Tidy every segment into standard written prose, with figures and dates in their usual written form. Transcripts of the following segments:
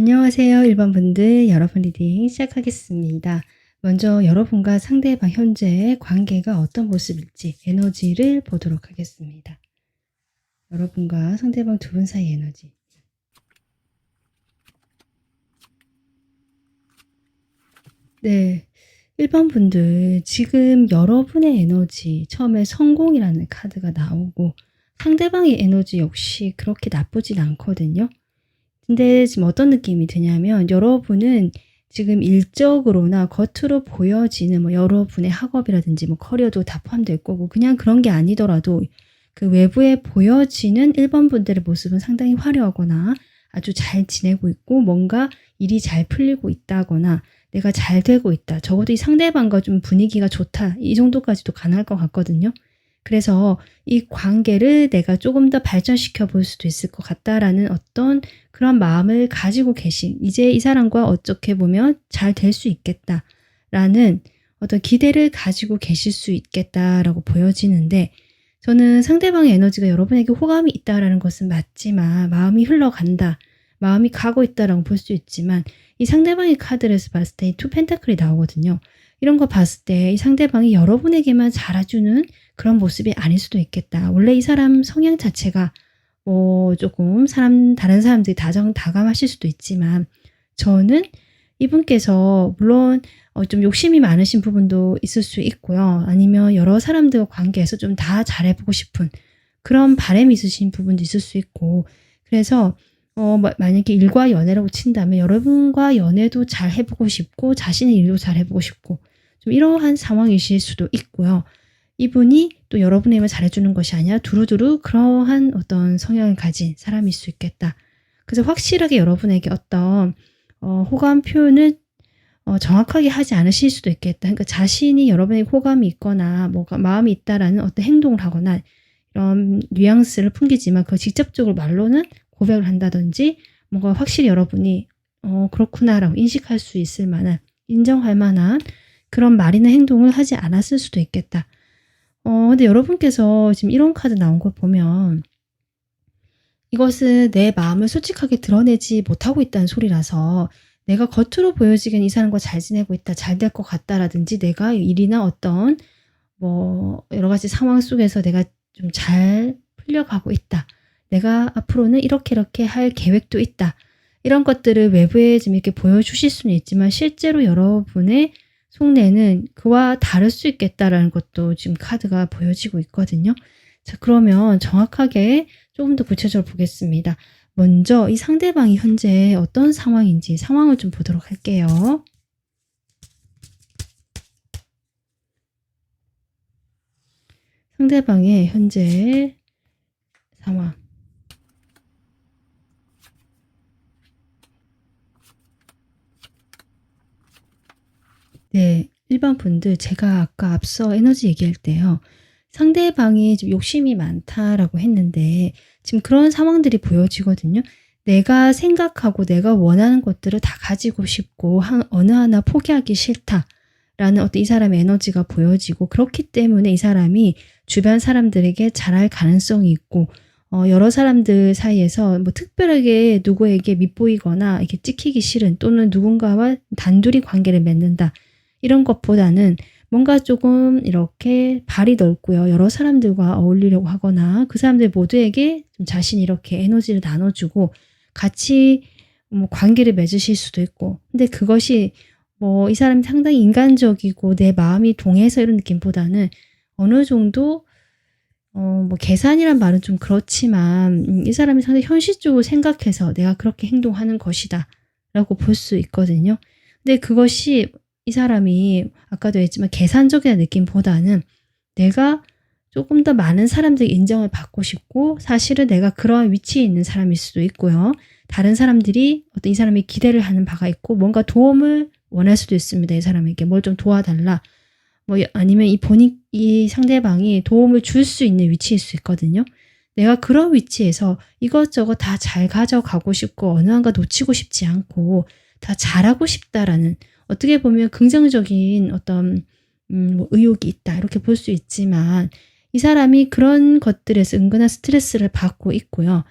안녕하세요. 1번 분들 여러분 리딩 시작하겠습니다. 먼저 여러분과 상대방 현재의 관계가 어떤 모습일지 에너지를 보도록 하겠습니다. 여러분과 상대방 두 분 사이 에너지. 네, 1번 분들 지금 여러분의 에너지 처음에 성공이라는 카드가 나오고 상대방의 에너지 역시 그렇게 나쁘진 않거든요. 근데 지금 어떤 느낌이 드냐면 여러분은 지금 일적으로나 겉으로 보여지는 여러분의 학업이라든지 커리어도 다 포함될 거고 그냥 그런 게 아니더라도 그 외부에 보여지는 1번 분들의 모습은 상당히 화려하거나 아주 잘 지내고 있고 뭔가 일이 잘 풀리고 있다거나 내가 잘 되고 있다. 적어도 이 상대방과 좀 분위기가 좋다. 이 정도까지도 가능할 것 같거든요. 그래서 이 관계를 내가 조금 더 발전시켜 볼 수도 있을 것 같다라는 어떤 그런 마음을 가지고 계신, 이제 이 사람과 어떻게 보면 잘 될 수 있겠다라는 어떤 기대를 가지고 계실 수 있겠다라고 보여지는데, 저는 상대방의 에너지가 여러분에게 호감이 있다라는 것은 맞지만 마음이 흘러간다, 마음이 가고 있다라고 볼 수 있지만 이 상대방의 카드에서 봤을 때 이 투 펜타클이 나오거든요. 이런 거 봤을 때 이 상대방이 여러분에게만 잘해주는 그런 모습이 아닐 수도 있겠다. 원래 이 사람 성향 자체가 조금 다른 사람들이 다감하실 수도 있지만 저는 이분께서 물론 좀 욕심이 많으신 부분도 있을 수 있고요. 아니면 여러 사람들과 관계에서 좀 다 잘해보고 싶은 그런 바람이 있으신 부분도 있을 수 있고, 그래서 만약에 일과 연애라고 친다면 여러분과 연애도 잘 해보고 싶고 자신의 일도 잘 해보고 싶고 좀 이러한 상황이실 수도 있고요. 이분이 또 여러분에게만 잘해주는 것이 아니라 두루두루 그러한 어떤 성향을 가진 사람일 수 있겠다. 그래서 확실하게 여러분에게 어떤 호감 표현을 정확하게 하지 않으실 수도 있겠다. 그러니까 자신이 여러분에게 호감이 있거나 뭐가 마음이 있다라는 어떤 행동을 하거나 이런 뉘앙스를 풍기지만 그걸 직접적으로 말로는 고백을 한다든지 뭔가 확실히 여러분이 그렇구나라고 인식할 수 있을 만한, 인정할 만한 그런 말이나 행동을 하지 않았을 수도 있겠다. 근데 여러분께서 지금 이런 카드 나온 걸 보면 이것은 내 마음을 솔직하게 드러내지 못하고 있다는 소리라서 내가 겉으로 보여지기엔 이 사람과 잘 지내고 있다, 잘 될 것 같다라든지 내가 일이나 어떤 여러 가지 상황 속에서 내가 좀 잘 풀려가고 있다, 내가 앞으로는 이렇게 할 계획도 있다, 이런 것들을 외부에 좀 이렇게 보여주실 수는 있지만 실제로 여러분의 속내는 그와 다를 수 있겠다라는 것도 지금 카드가 보여지고 있거든요. 자, 그러면 정확하게 조금 더 구체적으로 보겠습니다. 먼저 이 상대방이 현재 어떤 상황인지 상황을 좀 보도록 할게요. 상대방의 현재 상황. 네, 1번 분들 제가 아까 앞서 에너지 얘기할 때요. 상대방이 좀 욕심이 많다라고 했는데 지금 그런 상황들이 보여지거든요. 내가 생각하고 내가 원하는 것들을 다 가지고 싶고 어느 하나 포기하기 싫다라는 어떤 이 사람의 에너지가 보여지고, 그렇기 때문에 이 사람이 주변 사람들에게 잘할 가능성이 있고 여러 사람들 사이에서 특별하게 누구에게 밉보이거나 이렇게 찍히기 싫은, 또는 누군가와 단둘이 관계를 맺는다, 이런 것보다는 뭔가 조금 이렇게 발이 넓고요. 여러 사람들과 어울리려고 하거나 그 사람들 모두에게 좀 자신이 이렇게 에너지를 나눠주고 같이 관계를 맺으실 수도 있고, 근데 그것이 이 사람이 상당히 인간적이고 내 마음이 동해서 이런 느낌보다는 어느 정도 계산이란 말은 좀 그렇지만 이 사람이 상당히 현실적으로 생각해서 내가 그렇게 행동하는 것이다 라고 볼 수 있거든요. 근데 그것이 이 사람이 아까도 했지만 계산적인 느낌보다는 내가 조금 더 많은 사람들의 인정을 받고 싶고, 사실은 내가 그러한 위치에 있는 사람일 수도 있고요. 다른 사람들이 어떤 이 사람이 기대를 하는 바가 있고 뭔가 도움을 원할 수도 있습니다. 이 사람에게 뭘 좀 도와달라, 아니면 이 상대방이 도움을 줄 수 있는 위치일 수 있거든요. 내가 그런 위치에서 이것저것 다 잘 가져가고 싶고 어느 한가 놓치고 싶지 않고 다 잘하고 싶다라는, 어떻게 보면 긍정적인 어떤 의욕이 있다 이렇게 볼 수 있지만 이 사람이 그런 것들에서 은근한 스트레스를 받고 있고요.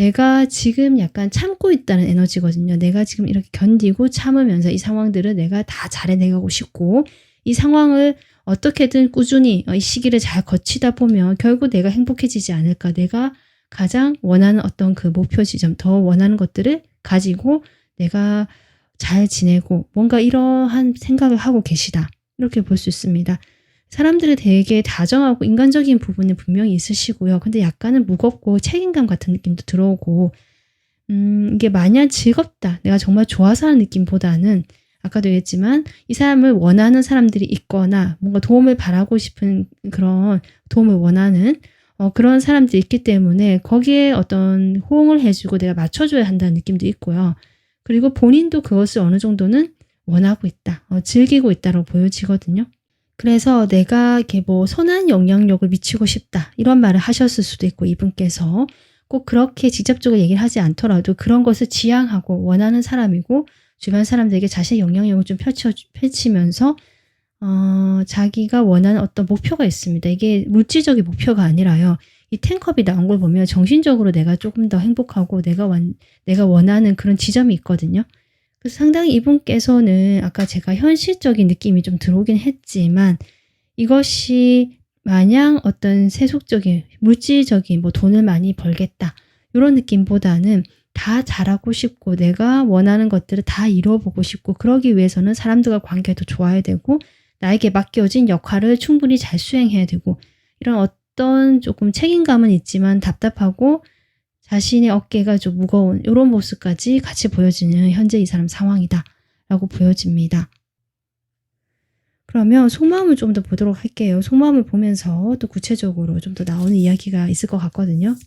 내가 지금 약간 참고 있다는 에너지거든요. 내가 지금 이렇게 견디고 참으면서 이 상황들을 내가 다 잘해내가고 싶고, 이 상황을 어떻게든 꾸준히 이 시기를 잘 거치다 보면 결국 내가 행복해지지 않을까. 내가 가장 원하는 어떤 그 목표 지점, 더 원하는 것들을 가지고 내가 잘 지내고 뭔가 이러한 생각을 하고 계시다. 이렇게 볼 수 있습니다. 사람들이 되게 다정하고 인간적인 부분이 분명히 있으시고요. 근데 약간은 무겁고 책임감 같은 느낌도 들어오고, 이게 마냥 즐겁다, 내가 정말 좋아서 하는 느낌보다는 아까도 얘기했지만 이 사람을 원하는 사람들이 있거나 뭔가 도움을 바라고 싶은 그런 도움을 원하는 그런 사람들이 있기 때문에 거기에 어떤 호응을 해주고 내가 맞춰줘야 한다는 느낌도 있고요. 그리고 본인도 그것을 어느 정도는 원하고 있다, 즐기고 있다고 보여지거든요. 그래서 내가 이렇게 뭐 선한 영향력을 미치고 싶다 이런 말을 하셨을 수도 있고, 이분께서 꼭 그렇게 직접적으로 얘기를 하지 않더라도 그런 것을 지향하고 원하는 사람이고 주변 사람들에게 자신의 영향력을 좀 펼치면서 자기가 원하는 어떤 목표가 있습니다. 이게 물질적인 목표가 아니라요. 이 10컵이 나온 걸 보면 정신적으로 내가 조금 더 행복하고 내가 원하는 그런 지점이 있거든요. 그래서 상당히 이분께서는 아까 제가 현실적인 느낌이 좀 들어오긴 했지만 이것이 마냥 어떤 세속적인 물질적인 뭐 돈을 많이 벌겠다 이런 느낌보다는 다 잘하고 싶고 내가 원하는 것들을 다 이루어보고 싶고, 그러기 위해서는 사람들과 관계도 좋아야 되고 나에게 맡겨진 역할을 충분히 잘 수행해야 되고, 이런 어떤 조금 책임감은 있지만 답답하고 자신의 어깨가 좀 무거운 이런 모습까지 같이 보여지는 현재 이 사람 상황이다 라고 보여집니다. 그러면 속마음을 좀 더 보도록 할게요. 속마음을 보면서 또 구체적으로 좀 더 나오는 이야기가 있을 것 같거든요.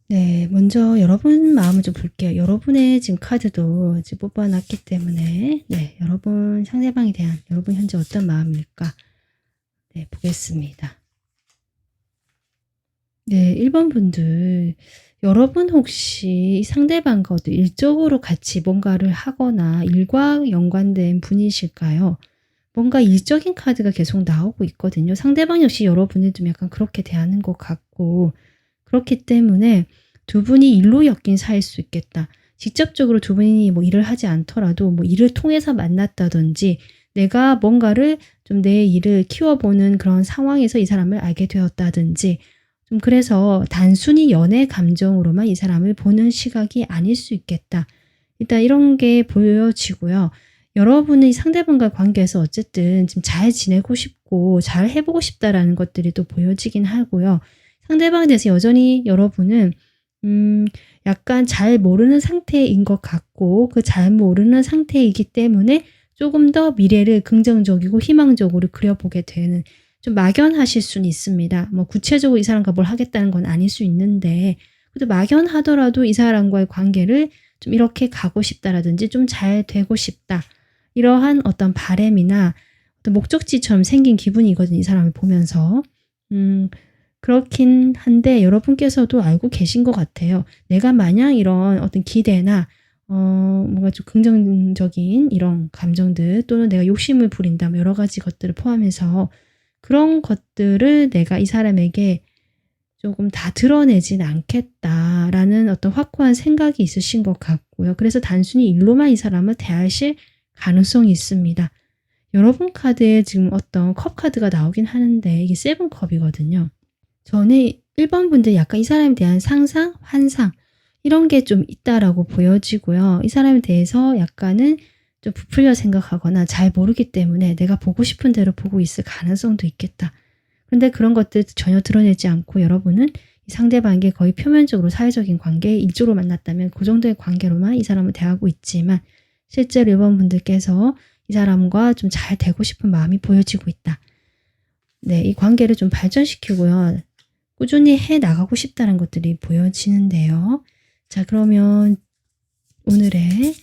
네, 먼저 여러분 마음을 좀 볼게요. 여러분의 지금 카드도 지금 뽑아놨기 때문에, 네, 여러분 상대방에 대한 여러분 현재 어떤 마음일까? 네, 보겠습니다. 네, 1번 분들, 여러분 혹시 상대방과 일적으로 같이 뭔가를 하거나 일과 연관된 분이실까요? 뭔가 일적인 카드가 계속 나오고 있거든요. 상대방 역시 여러분을 좀 약간 그렇게 대하는 것 같고, 그렇기 때문에 두 분이 일로 엮인 사이일 수 있겠다. 직접적으로 두 분이 뭐 일을 하지 않더라도 뭐 일을 통해서 만났다든지 내가 뭔가를 좀 내 일을 키워보는 그런 상황에서 이 사람을 알게 되었다든지, 좀 그래서 단순히 연애 감정으로만 이 사람을 보는 시각이 아닐 수 있겠다. 일단 이런 게 보여지고요. 여러분의 상대방과 관계에서 어쨌든 지금 잘 지내고 싶고 잘 해보고 싶다라는 것들이 또 보여지긴 하고요. 상대방에 대해서 여전히 여러분은 약간 잘 모르는 상태인 것 같고, 그 잘 모르는 상태이기 때문에 조금 더 미래를 긍정적이고 희망적으로 그려보게 되는, 좀 막연하실 수는 있습니다. 뭐 구체적으로 이 사람과 뭘 하겠다는 건 아닐 수 있는데, 그래도 막연하더라도 이 사람과의 관계를 좀 이렇게 가고 싶다라든지 좀 잘 되고 싶다, 이러한 어떤 바램이나 어떤 목적지처럼 생긴 기분이거든요. 이 사람을 보면서. 그렇긴 한데 여러분께서도 알고 계신 것 같아요. 내가 마냥 이런 어떤 기대나 뭔가 좀 긍정적인 이런 감정들, 또는 내가 욕심을 부린다, 뭐 여러 가지 것들을 포함해서 그런 것들을 내가 이 사람에게 조금 다 드러내진 않겠다라는 어떤 확고한 생각이 있으신 것 같고요. 그래서 단순히 일로만 이 사람을 대하실 가능성이 있습니다. 여러분 카드에 지금 어떤 컵 카드가 나오긴 하는데 이게 세븐컵이거든요. 저는 1번 분들 약간 이 사람에 대한 상상, 환상 이런 게 좀 있다라고 보여지고요. 이 사람에 대해서 약간은 좀 부풀려 생각하거나 잘 모르기 때문에 내가 보고 싶은 대로 보고 있을 가능성도 있겠다. 근데 그런 것들 전혀 드러내지 않고 여러분은 이 상대방에게 거의 표면적으로 사회적인 관계, 일조로 만났다면 그 정도의 관계로만 이 사람을 대하고 있지만, 실제로 1번 분들께서 이 사람과 좀 잘 되고 싶은 마음이 보여지고 있다. 네, 이 관계를 좀 발전시키고요. 꾸준히 해 나가고 싶다는 것들이 보여지는데요. 자, 그러면 오늘의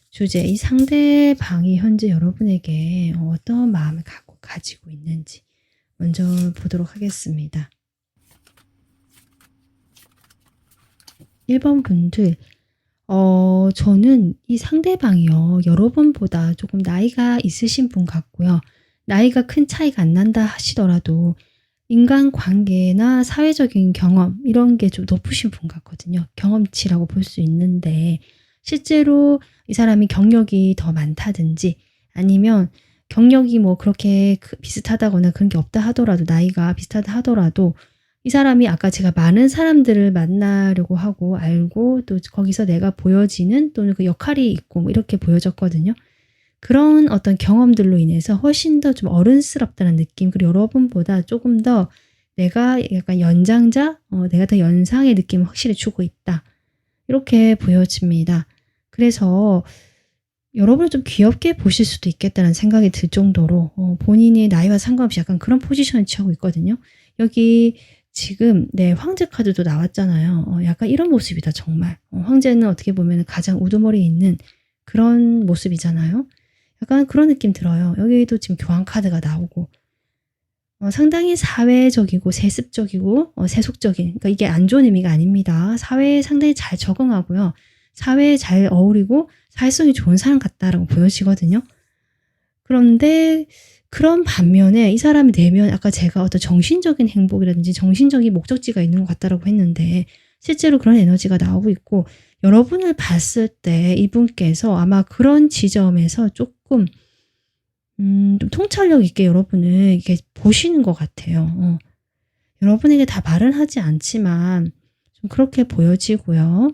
주제, 이 상대방이 현재 여러분에게 어떤 마음을 가지고 있는지 먼저 보도록 하겠습니다. 1번 분들, 저는 이 상대방이요, 여러분보다 조금 나이가 있으신 분 같고요. 나이가 큰 차이가 안 난다 하시더라도 인간관계나 사회적인 경험 이런 게 좀 높으신 분 같거든요. 경험치라고 볼 수 있는데 실제로 이 사람이 경력이 더 많다든지 아니면 경력이 뭐 그렇게 비슷하다거나 그런 게 없다 하더라도 나이가 비슷하다 하더라도 이 사람이 아까 제가 많은 사람들을 만나려고 하고 알고 또 거기서 내가 보여지는 또는 그 역할이 있고 뭐 이렇게 보여졌거든요. 그런 어떤 경험들로 인해서 훨씬 더 좀 어른스럽다는 느낌 그리고 여러분보다 조금 더 내가 약간 연장자, 내가 더 연상의 느낌을 확실히 주고 있다. 이렇게 보여집니다. 그래서 여러분을 좀 귀엽게 보실 수도 있겠다는 생각이 들 정도로 본인의 나이와 상관없이 약간 그런 포지션을 취하고 있거든요. 여기 지금 황제 카드도 나왔잖아요. 약간 이런 모습이다 정말. 황제는 어떻게 보면 가장 우두머리에 있는 그런 모습이잖아요. 약간 그런 느낌 들어요. 여기도 지금 교황 카드가 나오고 상당히 사회적이고 세습적이고 세속적인 그러니까 이게 안 좋은 의미가 아닙니다. 사회에 상당히 잘 적응하고요. 사회에 잘 어울리고 사회성이 좋은 사람 같다라고 보여지거든요. 그런데 그런 반면에 이 사람의 내면 아까 제가 어떤 정신적인 행복이라든지 정신적인 목적지가 있는 것 같다라고 했는데 실제로 그런 에너지가 나오고 있고 여러분을 봤을 때 이분께서 아마 그런 지점에서 조금 좀 통찰력 있게 여러분을 이렇게 보시는 것 같아요. 여러분에게 다 말은 하지 않지만 좀 그렇게 보여지고요.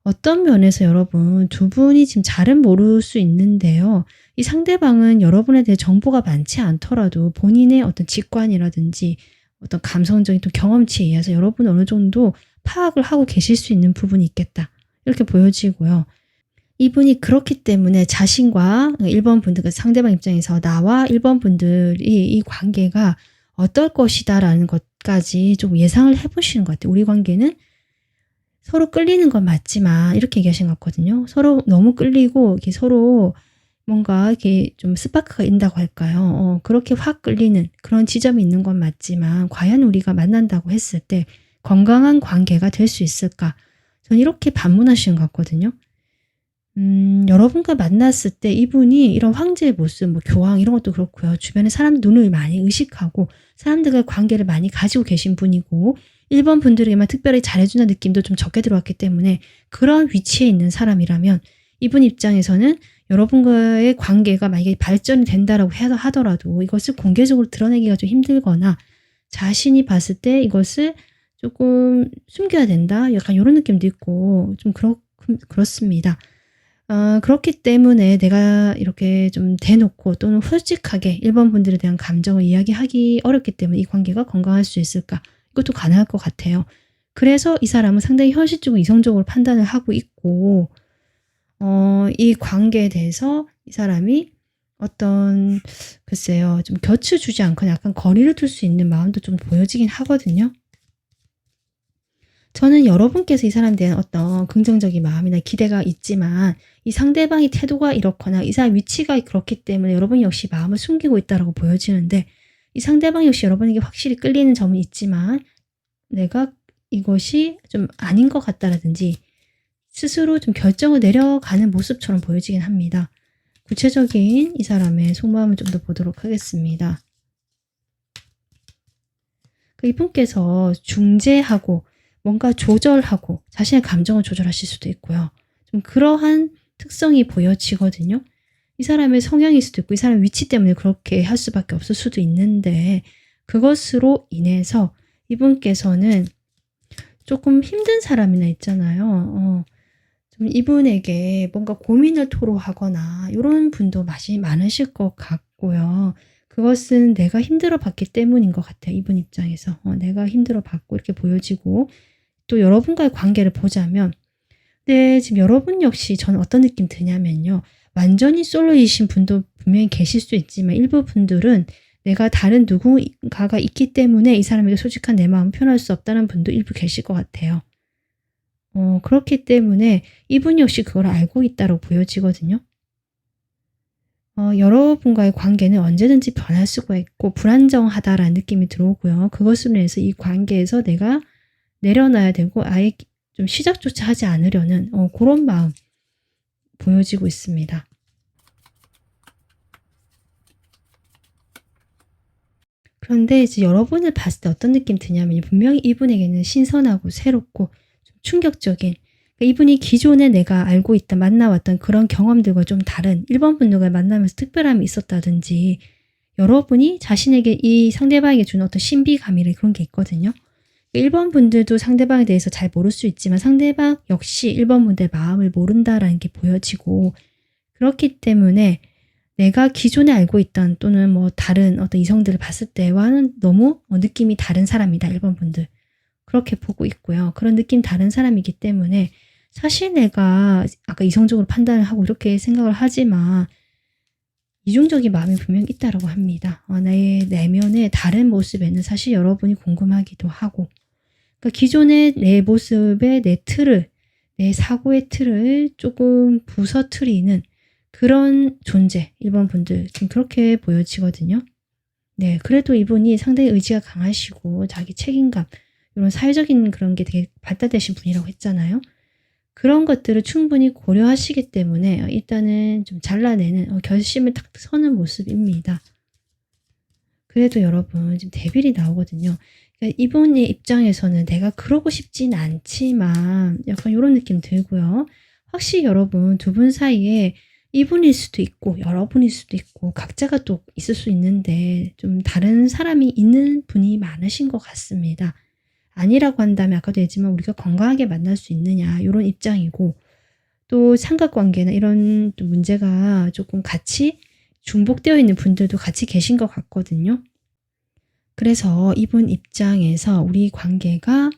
어떤 면에서 여러분 두 분이 지금 잘은 모를 수 있는데요. 이 상대방은 여러분에 대해 정보가 많지 않더라도 본인의 어떤 직관이라든지 어떤 감성적인 또 경험치에 의해서 여러분 어느 정도 파악을 하고 계실 수 있는 부분이 있겠다. 이렇게 보여지고요. 이분이 그렇기 때문에 자신과 1번 분들, 상대방 입장에서 나와 1번 분들이 이 관계가 어떨 것이다라는 것까지 좀 예상을 해보시는 것 같아요. 우리 관계는 서로 끌리는 건 맞지만 이렇게 얘기하신 것 같거든요. 서로 너무 끌리고 이렇게 서로 뭔가 이렇게 좀 스파크가 있다고 할까요? 그렇게 확 끌리는 그런 지점이 있는 건 맞지만 과연 우리가 만난다고 했을 때 건강한 관계가 될 수 있을까? 저는 이렇게 반문하시는 것 같거든요. 여러분과 만났을 때 이분이 이런 황제의 모습, 뭐 교황 이런 것도 그렇고요. 주변에 사람 눈을 많이 의식하고 사람들과 관계를 많이 가지고 계신 분이고 1번 분들에게만 특별히 잘해주는 느낌도 좀 적게 들어왔기 때문에 그런 위치에 있는 사람이라면 이분 입장에서는 여러분과의 관계가 만약에 발전이 된다라고 하더라도 이것을 공개적으로 드러내기가 좀 힘들거나 자신이 봤을 때 이것을 조금 숨겨야 된다. 약간 이런 느낌도 있고 좀 그렇습니다. 그렇기 때문에 내가 이렇게 좀 대놓고 또는 솔직하게 1번 분들에 대한 감정을 이야기하기 어렵기 때문에 이 관계가 건강할 수 있을까? 이것도 가능할 것 같아요. 그래서 이 사람은 상당히 현실적으로 이성적으로 판단을 하고 있고 이 관계에 대해서 이 사람이 어떤 글쎄요. 좀 곁을 주지 않거나 약간 거리를 둘 수 있는 마음도 좀 보여지긴 하거든요. 저는 여러분께서 이 사람에 대한 어떤 긍정적인 마음이나 기대가 있지만 이 상대방의 태도가 이렇거나 이 사람 위치가 그렇기 때문에 여러분 역시 마음을 숨기고 있다라고 보여지는데 이 상대방 역시 여러분에게 확실히 끌리는 점은 있지만 내가 이것이 좀 아닌 것 같다라든지 스스로 좀 결정을 내려가는 모습처럼 보여지긴 합니다. 구체적인 이 사람의 속마음을 좀 더 보도록 하겠습니다. 이분께서 중재하고 뭔가 조절하고 자신의 감정을 조절하실 수도 있고요. 좀 그러한 특성이 보여지거든요. 이 사람의 성향일 수도 있고 이 사람의 위치 때문에 그렇게 할 수밖에 없을 수도 있는데 그것으로 인해서 이분께서는 조금 힘든 사람이나 있잖아요. 좀 이분에게 뭔가 고민을 토로하거나 이런 분도 많으실 것 같고요. 그것은 내가 힘들어 봤기 때문인 것 같아요. 이분 입장에서. 내가 힘들어 봤고 이렇게 보여지고 또 여러분과의 관계를 보자면 근데 지금 여러분 역시 저는 어떤 느낌 드냐면요. 완전히 솔로이신 분도 분명히 계실 수 있지만 일부 분들은 내가 다른 누군가가 있기 때문에 이 사람에게 솔직한 내 마음을 표현할 수 없다는 분도 일부 계실 것 같아요. 그렇기 때문에 이분 역시 그걸 알고 있다고 보여지거든요. 여러분과의 관계는 언제든지 변할 수가 있고 불안정하다라는 느낌이 들어오고요. 그것으로 인해서 이 관계에서 내가 내려놔야 되고 아예 좀 시작조차 하지 않으려는 그런 마음 보여지고 있습니다. 그런데 이제 여러분을 봤을 때 어떤 느낌 드냐면 분명히 이분에게는 신선하고 새롭고 좀 충격적인, 그러니까 이분이 기존에 내가 알고 있던 만나왔던 그런 경험들과 좀 다른 1번 분들과 만나면서 특별함이 있었다든지 여러분이 자신에게 이 상대방에게 주는 어떤 신비감이나 그런 게 있거든요. 1번 분들도 상대방에 대해서 잘 모를 수 있지만 상대방 역시 1번 분들의 마음을 모른다라는 게 보여지고, 그렇기 때문에 내가 기존에 알고 있던 또는 뭐 다른 어떤 이성들을 봤을 때와는 너무 느낌이 다른 사람이다 1번 분들, 그렇게 보고 있고요. 그런 느낌 다른 사람이기 때문에 사실 내가 아까 이성적으로 판단을 하고 이렇게 생각을 하지만 이중적인 마음이 분명히 있다라고 합니다. 나의 내면의 다른 모습에는 사실 여러분이 궁금하기도 하고, 그러니까 기존의 내 모습의 내 틀을, 내 사고의 틀을 조금 부서뜨리는 그런 존재, 1번 분들 좀 그렇게 보여지거든요. 네, 그래도 이분이 상당히 의지가 강하시고 자기 책임감, 이런 사회적인 그런 게 되게 발달되신 분이라고 했잖아요. 그런 것들을 충분히 고려하시기 때문에 일단은 좀 잘라내는 결심을 딱 서는 모습입니다. 그래도 여러분 지금 데빌이 나오거든요. 그러니까 이분의 입장에서는 내가 그러고 싶진 않지만 약간 이런 느낌 들고요. 확실히 여러분 두 분 사이에 이분일 수도 있고 여러분일 수도 있고 각자가 또 있을 수 있는데 좀 다른 사람이 있는 분이 많으신 것 같습니다. 아니라고 한다면 아까도 했지만 우리가 건강하게 만날 수 있느냐 이런 입장이고, 또 삼각관계나 이런 또 문제가 조금 같이 중복되어 있는 분들도 같이 계신 것 같거든요. 그래서 이분 입장에서 우리 관계가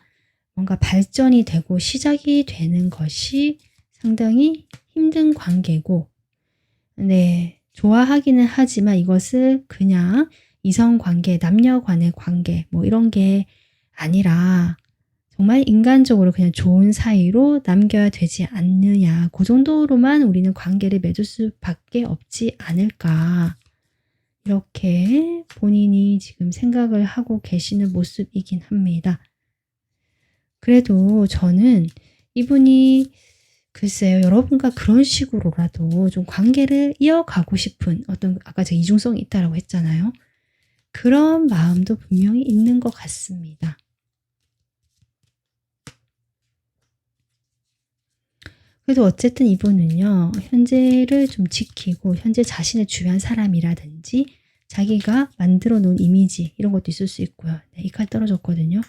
뭔가 발전이 되고 시작이 되는 것이 상당히 힘든 관계고, 네, 좋아하기는 하지만 이것을 그냥 이성관계, 남녀 간의 관계 뭐 이런 게 아니라 정말 인간적으로 그냥 좋은 사이로 남겨야 되지 않느냐, 그 정도로만 우리는 관계를 맺을 수밖에 없지 않을까, 이렇게 본인이 지금 생각을 하고 계시는 모습이긴 합니다. 그래도 저는 이분이 글쎄요, 여러분과 그런 식으로라도 좀 관계를 이어가고 싶은 어떤, 아까 제가 이중성이 있다라고 했잖아요. 그런 마음도 분명히 있는 것 같습니다. 그래도 어쨌든 이분은요, 현재를 좀 지키고 현재 자신의 주변 사람이라든지 자기가 만들어 놓은 이미지 이런 것도 있을 수 있고요. 네, 이 칼 떨어졌거든요.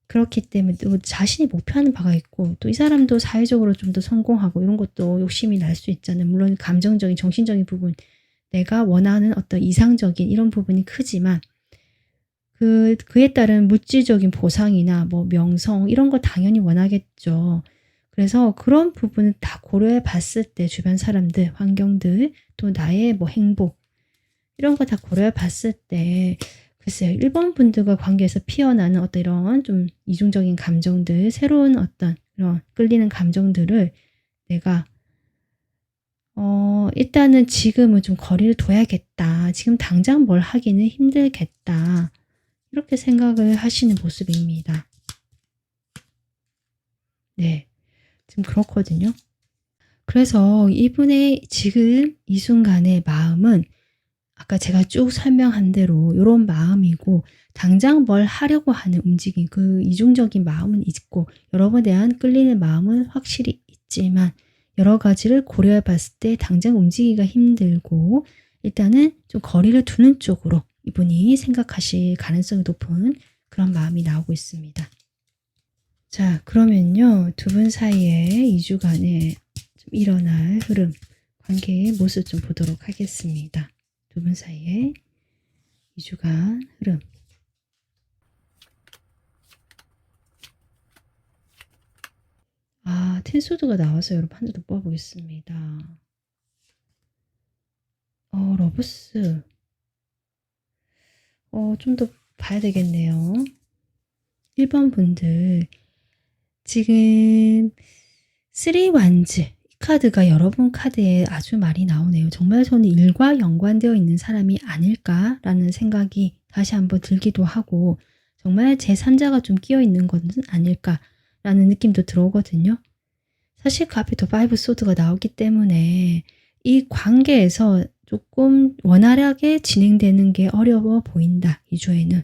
그렇기 때문에 또 자신이 목표하는 바가 있고 또 이 사람도 사회적으로 좀 더 성공하고 이런 것도 욕심이 날 수 있잖아요. 물론 감정적인 정신적인 부분, 내가 원하는 어떤 이상적인 이런 부분이 크지만 그에 따른 물질적인 보상이나 뭐 명성 이런 거 당연히 원하겠죠. 그래서 그런 부분을 다 고려해 봤을 때 주변 사람들, 환경들, 또 나의 뭐 행복 이런 거 다 고려해 봤을 때 글쎄요, 1번 분들과 관계에서 피어나는 어떤 이런 좀 이중적인 감정들, 새로운 어떤 이런 끌리는 감정들을 내가 일단은 지금은 좀 거리를 둬야겠다. 지금 당장 뭘 하기는 힘들겠다. 이렇게 생각을 하시는 모습입니다. 네, 지금 그렇거든요. 그래서 이분의 지금 이 순간의 마음은 아까 제가 쭉 설명한 대로 이런 마음이고, 당장 뭘 하려고 하는 움직임, 그 이중적인 마음은 있고 여러분에 대한 끌리는 마음은 확실히 있지만 여러 가지를 고려해 봤을 때 당장 움직이기가 힘들고 일단은 좀 거리를 두는 쪽으로 이분이 생각하실 가능성이 높은 그런 마음이 나오고 있습니다. 자, 그러면요, 두 분 사이에 2주간에 좀 일어날 흐름, 관계의 모습 좀 보도록 하겠습니다. 두 분 사이에 2주간 흐름. 텐소드가 나와서 여러분 한 장 더 뽑아보겠습니다. 러브스. 좀 더 봐야 되겠네요. 1번 분들. 지금 3완즈. 이 카드가 여러분 카드에 아주 많이 나오네요. 정말 저는 일과 연관되어 있는 사람이 아닐까라는 생각이 다시 한번 들기도 하고, 정말 제3자가 좀 끼어 있는 것은 아닐까라는 느낌도 들어오거든요. 사실 그 앞에 더 5 소드가 나오기 때문에 이 관계에서 조금 원활하게 진행되는 게 어려워 보인다. 이 주에는.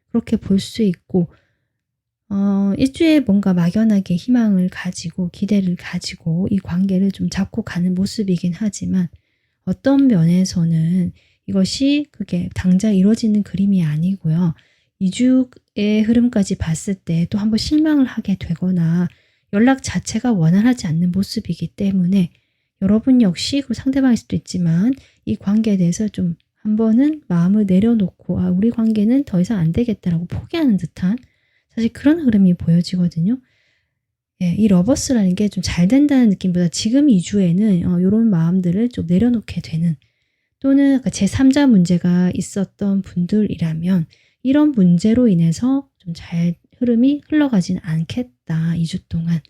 그렇게 볼 수 있고 일주에 뭔가 막연하게 희망을 가지고 기대를 가지고 이 관계를 좀 잡고 가는 모습이긴 하지만 어떤 면에서는 이것이 그게 당장 이루어지는 그림이 아니고요. 2주의 흐름까지 봤을 때 또 한번 실망을 하게 되거나 연락 자체가 원활하지 않는 모습이기 때문에 여러분 역시 그 상대방일 수도 있지만 이 관계에 대해서 좀 한 번은 마음을 내려놓고 우리 관계는 더 이상 안 되겠다라고 포기하는 듯한 사실 그런 흐름이 보여지거든요. 예, 이 러버스라는 게 좀 잘 된다는 느낌보다 지금 2주에는 이런 마음들을 좀 내려놓게 되는 또는 제3자 문제가 있었던 분들이라면 이런 문제로 인해서 좀 잘 흐름이 흘러가진 않겠다. 2주 동안.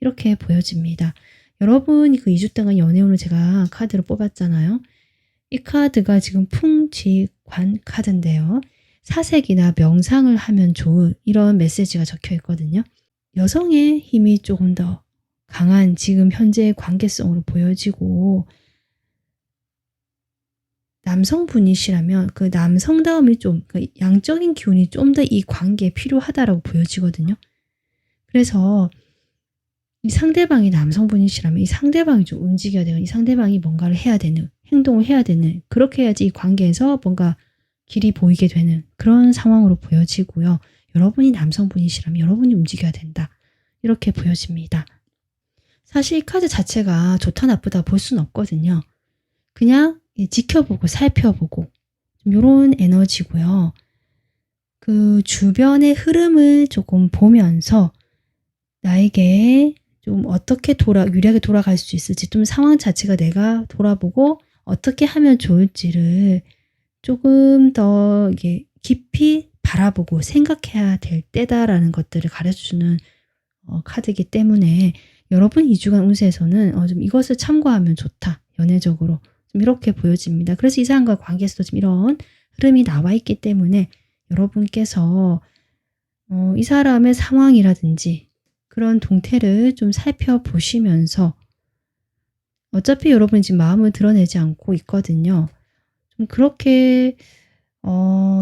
이렇게 보여집니다. 여러분이 그 2주 동안 연애운을 제가 카드를 뽑았잖아요. 이 카드가 지금 풍지관 카드인데요. 사색이나 명상을 하면 좋은 이런 메시지가 적혀 있거든요. 여성의 힘이 조금 더 강한 지금 현재의 관계성으로 보여지고 남성분이시라면 그 남성다움이 좀 그 양적인 기운이 좀 더 이 관계에 필요하다라고 보여지거든요. 그래서 이 상대방이 남성분이시라면 이 상대방이 좀 움직여야 되고 이 상대방이 뭔가를 해야 되는 행동을 해야 되는 그렇게 해야지 이 관계에서 뭔가 길이 보이게 되는 그런 상황으로 보여지고요. 여러분이 남성분이시라면 여러분이 움직여야 된다. 이렇게 보여집니다. 사실 이 카드 자체가 좋다 나쁘다 볼 수는 없거든요. 그냥 지켜보고 살펴보고 좀 이런 에너지고요. 그 주변의 흐름을 조금 보면서 나에게 좀 어떻게 유리하게 돌아갈 수 있을지 좀 상황 자체가 내가 돌아보고 어떻게 하면 좋을지를 조금 더 이게 깊이 바라보고 생각해야 될 때다라는 것들을 가르쳐주는 카드이기 때문에 여러분 2주간 운세에서는 좀 이것을 참고하면 좋다. 연애적으로. 좀 이렇게 보여집니다. 그래서 이 사람과 관계에서도 좀 이런 흐름이 나와 있기 때문에 여러분께서 이 사람의 상황이라든지 그런 동태를 좀 살펴보시면서 어차피 여러분이 지금 마음을 드러내지 않고 있거든요. 좀 그렇게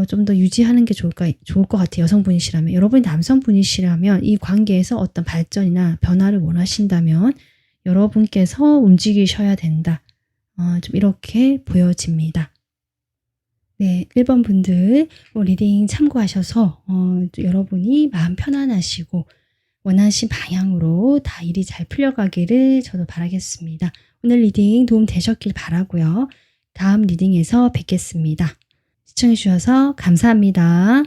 좀 더 유지하는 게 좋을 것 같아요. 여성분이시라면. 여러분이 남성분이시라면 이 관계에서 어떤 발전이나 변화를 원하신다면 여러분께서 움직이셔야 된다. 좀 이렇게 보여집니다. 네, 1번 분들 리딩 참고하셔서 여러분이 마음 편안하시고 원하신 방향으로 다 일이 잘 풀려가기를 저도 바라겠습니다. 오늘 리딩 도움 되셨길 바라고요. 다음 리딩에서 뵙겠습니다. 시청해 주셔서 감사합니다.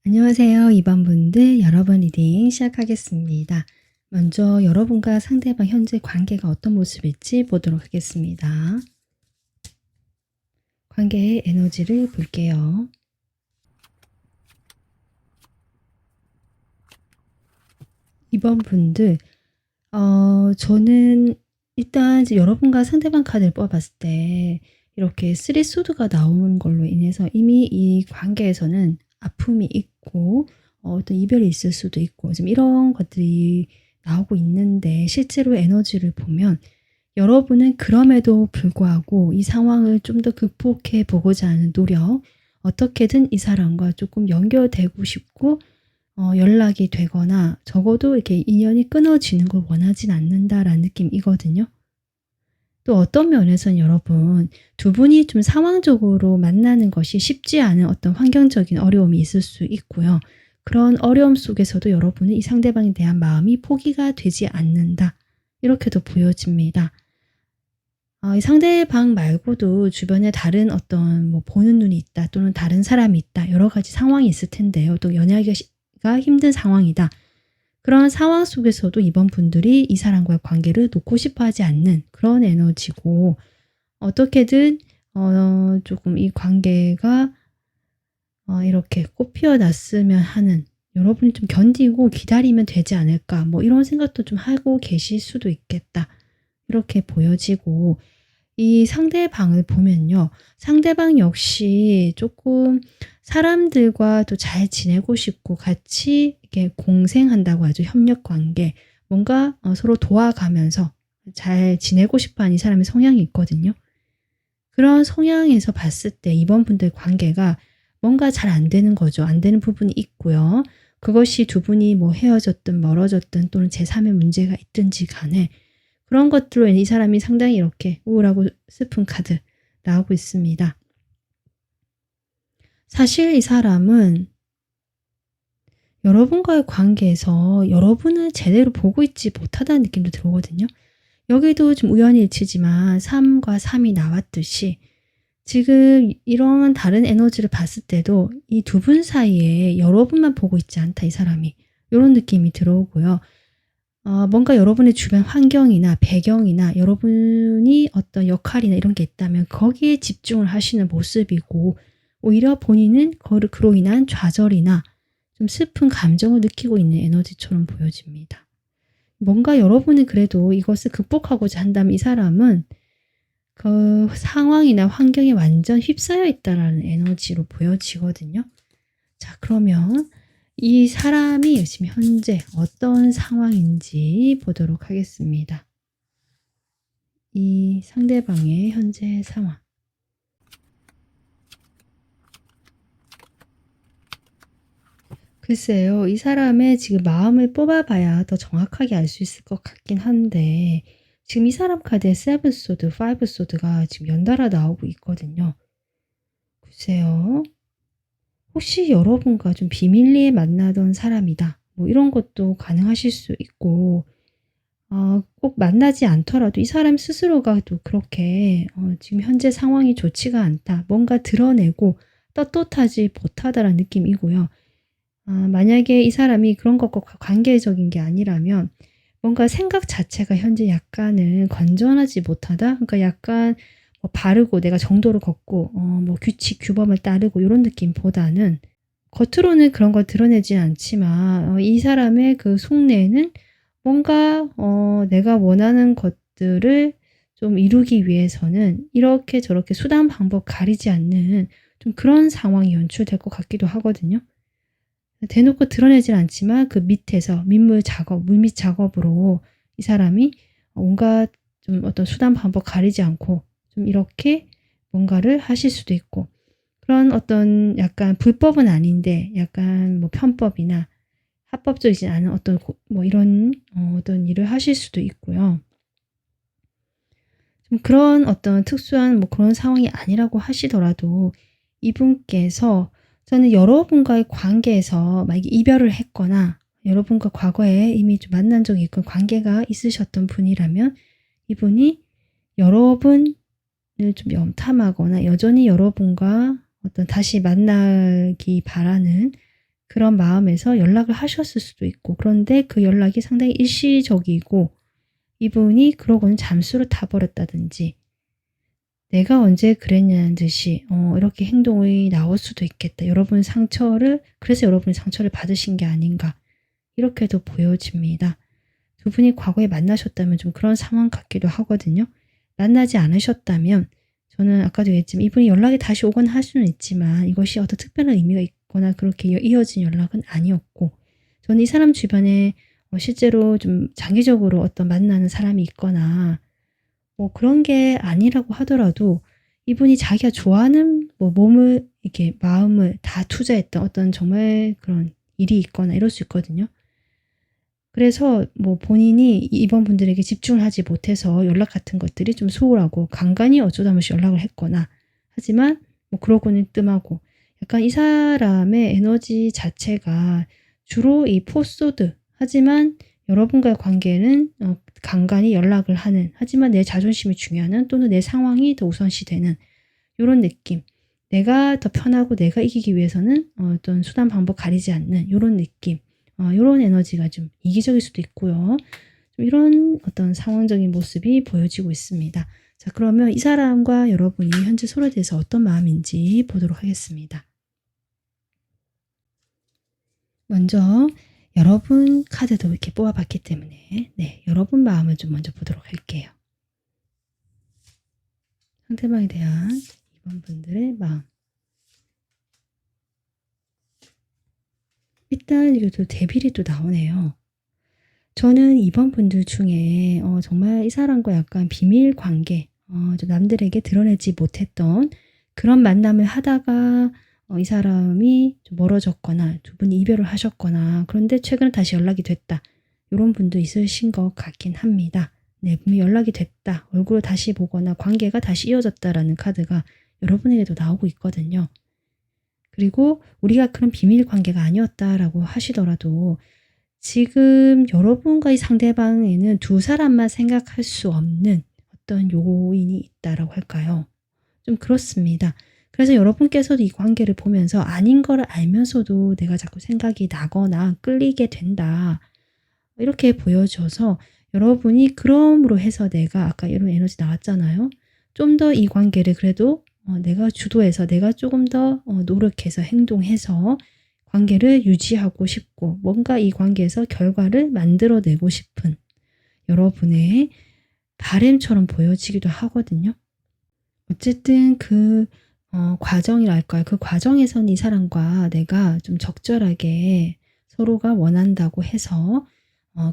안녕하세요. 2번 분들 여러분 리딩 시작하겠습니다. 먼저 여러분과 상대방 현재 관계가 어떤 모습일지 보도록 하겠습니다. 관계의 에너지를 볼게요. 이번 분들 저는 일단 이제 여러분과 상대방 카드를 뽑아봤을 때 이렇게 3 소드가 나오는 걸로 인해서 이미 이 관계에서는 아픔이 있고 어떤 이별이 있을 수도 있고 지금 이런 것들이 나오고 있는데 실제로 에너지를 보면 여러분은 그럼에도 불구하고 이 상황을 좀 더 극복해 보고자 하는 노력 어떻게든 이 사람과 조금 연결되고 싶고 연락이 되거나 적어도 이렇게 인연이 끊어지는 걸 원하진 않는다라는 느낌이거든요. 또 어떤 면에서는 여러분 두 분이 좀 상황적으로 만나는 것이 쉽지 않은 어떤 환경적인 어려움이 있을 수 있고요. 그런 어려움 속에서도 여러분은 이 상대방에 대한 마음이 포기가 되지 않는다. 이렇게도 보여집니다. 이 상대방 말고도 주변에 다른 어떤 보는 눈이 있다 또는 다른 사람이 있다 여러 가지 상황이 있을 텐데요. 또 연애하기가 힘든 상황이다. 그런 상황 속에서도 이번 분들이 이 사람과의 관계를 놓고 싶어 하지 않는 그런 에너지고 어떻게든 조금 이 관계가 이렇게 꽃 피어났으면 하는 여러분이 좀 견디고 기다리면 되지 않을까 이런 생각도 좀 하고 계실 수도 있겠다. 이렇게 보여지고 이 상대방을 보면요. 상대방 역시 조금 사람들과 또 잘 지내고 싶고 같이 이렇게 공생한다고 하죠. 협력 관계. 뭔가 서로 도와가면서 잘 지내고 싶어하는 이 사람의 성향이 있거든요. 그런 성향에서 봤을 때 이번 분들의 관계가 뭔가 잘 안 되는 거죠. 안 되는 부분이 있고요. 그것이 두 분이 뭐 헤어졌든 멀어졌든 또는 제3의 문제가 있든지 간에 그런 것들로 이 사람이 상당히 이렇게 우울하고 슬픈 카드 나오고 있습니다. 사실 이 사람은 여러분과의 관계에서 여러분을 제대로 보고 있지 못하다는 느낌도 들어오거든요. 여기도 좀 우연일치지만 3과 3이 나왔듯이 지금 이런 다른 에너지를 봤을 때도 이 두 분 사이에 여러분만 보고 있지 않다, 이 사람이. 이런 느낌이 들어오고요. 뭔가 여러분의 주변 환경이나 배경이나 여러분이 어떤 역할이나 이런 게 있다면 거기에 집중을 하시는 모습이고 오히려 본인은 그로 인한 좌절이나 좀 슬픈 감정을 느끼고 있는 에너지처럼 보여집니다. 뭔가 여러분이 그래도 이것을 극복하고자 한다면 이 사람은 그 상황이나 환경에 완전 휩싸여 있다라는 에너지로 보여지거든요. 자, 그러면 이 사람이 지금 현재 어떤 상황인지 보도록 하겠습니다. 이 상대방의 현재 상황. 글쎄요, 이 사람의 지금 마음을 뽑아봐야 더 정확하게 알 수 있을 것 같긴 한데 지금 이 사람 카드에 7 소드, 5 소드가 지금 연달아 나오고 있거든요. 글쎄요. 혹시 여러분과 좀 비밀리에 만나던 사람이다. 뭐 이런 것도 가능하실 수 있고 꼭 만나지 않더라도 이 사람 스스로가 또 그렇게 지금 현재 상황이 좋지가 않다. 뭔가 드러내고 떳떳하지 못하다라는 느낌이고요. 만약에 이 사람이 그런 것과 관계적인 게 아니라면 뭔가 생각 자체가 현재 약간은 건전하지 못하다. 그러니까 약간 뭐 바르고 내가 정도를 걷고 뭐 규칙 규범을 따르고 이런 느낌보다는 겉으로는 그런 걸 드러내지 않지만 이 사람의 그 속내는 뭔가 내가 원하는 것들을 좀 이루기 위해서는 이렇게 저렇게 수단 방법 가리지 않는 좀 그런 상황이 연출될 것 같기도 하거든요. 대놓고 드러내진 않지만 그 밑에서 민물 작업, 물밑 작업으로 이 사람이 온갖 좀 어떤 수단 방법 가리지 않고 좀 이렇게 뭔가를 하실 수도 있고 그런 어떤 약간 불법은 아닌데 약간 뭐 편법이나 합법적이지 않은 어떤 뭐 이런 어떤 일을 하실 수도 있고요. 좀 그런 어떤 특수한 뭐 그런 상황이 아니라고 하시더라도 이분께서 저는 여러분과의 관계에서 만약에 이별을 했거나 여러분과 과거에 이미 좀 만난 적이 있고 관계가 있으셨던 분이라면 이분이 여러분을 좀 염탐하거나 여전히 여러분과 어떤 다시 만나기 바라는 그런 마음에서 연락을 하셨을 수도 있고 그런데 그 연락이 상당히 일시적이고 이분이 그러고는 잠수를 타버렸다든지 내가 언제 그랬냐는 듯이 이렇게 행동이 나올 수도 있겠다. 그래서 여러분이 상처를 받으신 게 아닌가 이렇게도 보여집니다. 두 분이 과거에 만나셨다면 좀 그런 상황 같기도 하거든요. 만나지 않으셨다면 저는 아까도 얘기했지만 이분이 연락이 다시 오곤 할 수는 있지만 이것이 어떤 특별한 의미가 있거나 그렇게 이어진 연락은 아니었고 저는 이 사람 주변에 실제로 좀 장기적으로 어떤 만나는 사람이 있거나 뭐 그런 게 아니라고 하더라도 이분이 자기가 좋아하는 뭐 몸을 이렇게 마음을 다 투자했던 어떤 정말 그런 일이 있거나 이럴 수 있거든요. 그래서 뭐 본인이 이번 분들에게 집중을 하지 못해서 연락 같은 것들이 좀 소홀하고 간간히 어쩌다 한번씩 연락을 했거나 하지만 뭐 그러고는 뜸하고 약간 이 사람의 에너지 자체가 주로 이 포소드 하지만 여러분과의 관계는 간간히 연락을 하는 하지만 내 자존심이 중요한 또는 내 상황이 더 우선시되는 이런 느낌 내가 더 편하고 내가 이기기 위해서는 어떤 수단 방법 가리지 않는 이런 느낌 이런 에너지가 좀 이기적일 수도 있고요. 좀 이런 어떤 상황적인 모습이 보여지고 있습니다. 자, 그러면 이 사람과 여러분이 현재 서로에 대해서 어떤 마음인지 보도록 하겠습니다. 먼저 여러분 카드도 이렇게 뽑아봤기 때문에 여러분 마음을 좀 먼저 보도록 할게요. 상대방에 대한 이번 분들의 마음. 일단 이것도 데빌이 또 나오네요. 저는 이번 분들 중에 정말 이 사람과 약간 비밀 관계, 좀 남들에게 드러내지 못했던 그런 만남을 하다가 이 사람이 좀 멀어졌거나 두 분이 이별을 하셨거나 그런데 최근에 다시 연락이 됐다. 이런 분도 있으신 것 같긴 합니다. 네, 분명히 연락이 됐다. 얼굴을 다시 보거나 관계가 다시 이어졌다라는 카드가 여러분에게도 나오고 있거든요. 그리고 우리가 그런 비밀 관계가 아니었다라고 하시더라도 지금 여러분과 이 상대방에는 두 사람만 생각할 수 없는 어떤 요인이 있다라고 할까요? 좀 그렇습니다. 그래서 여러분께서도 이 관계를 보면서 아닌 걸 알면서도 내가 자꾸 생각이 나거나 끌리게 된다. 이렇게 보여줘서 여러분이 그럼으로 해서 내가 아까 이런 에너지 나왔잖아요. 좀 더 이 관계를 그래도 내가 주도해서 내가 조금 더 노력해서 행동해서 관계를 유지하고 싶고 뭔가 이 관계에서 결과를 만들어내고 싶은 여러분의 바램처럼 보여지기도 하거든요. 어쨌든 그 과정이랄까요. 그 과정에서는 이 사람과 내가 좀 적절하게 서로가 원한다고 해서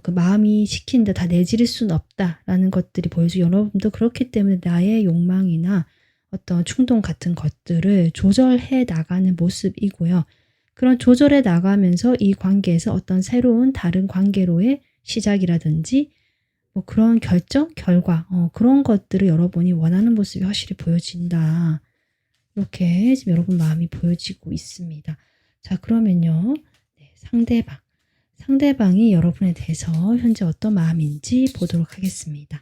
그 마음이 시킨 데 다 내지를 수는 없다라는 것들이 보여지고 여러분도 그렇기 때문에 나의 욕망이나 어떤 충동 같은 것들을 조절해 나가는 모습이고요. 그런 조절해 나가면서 이 관계에서 어떤 새로운 다른 관계로의 시작이라든지 뭐 그런 결정, 결과 그런 것들을 여러분이 원하는 모습이 확실히 보여진다. 이렇게 지금 여러분 마음이 보여지고 있습니다. 자, 그러면요. 네, 상대방이 여러분에 대해서 현재 어떤 마음인지 보도록 하겠습니다.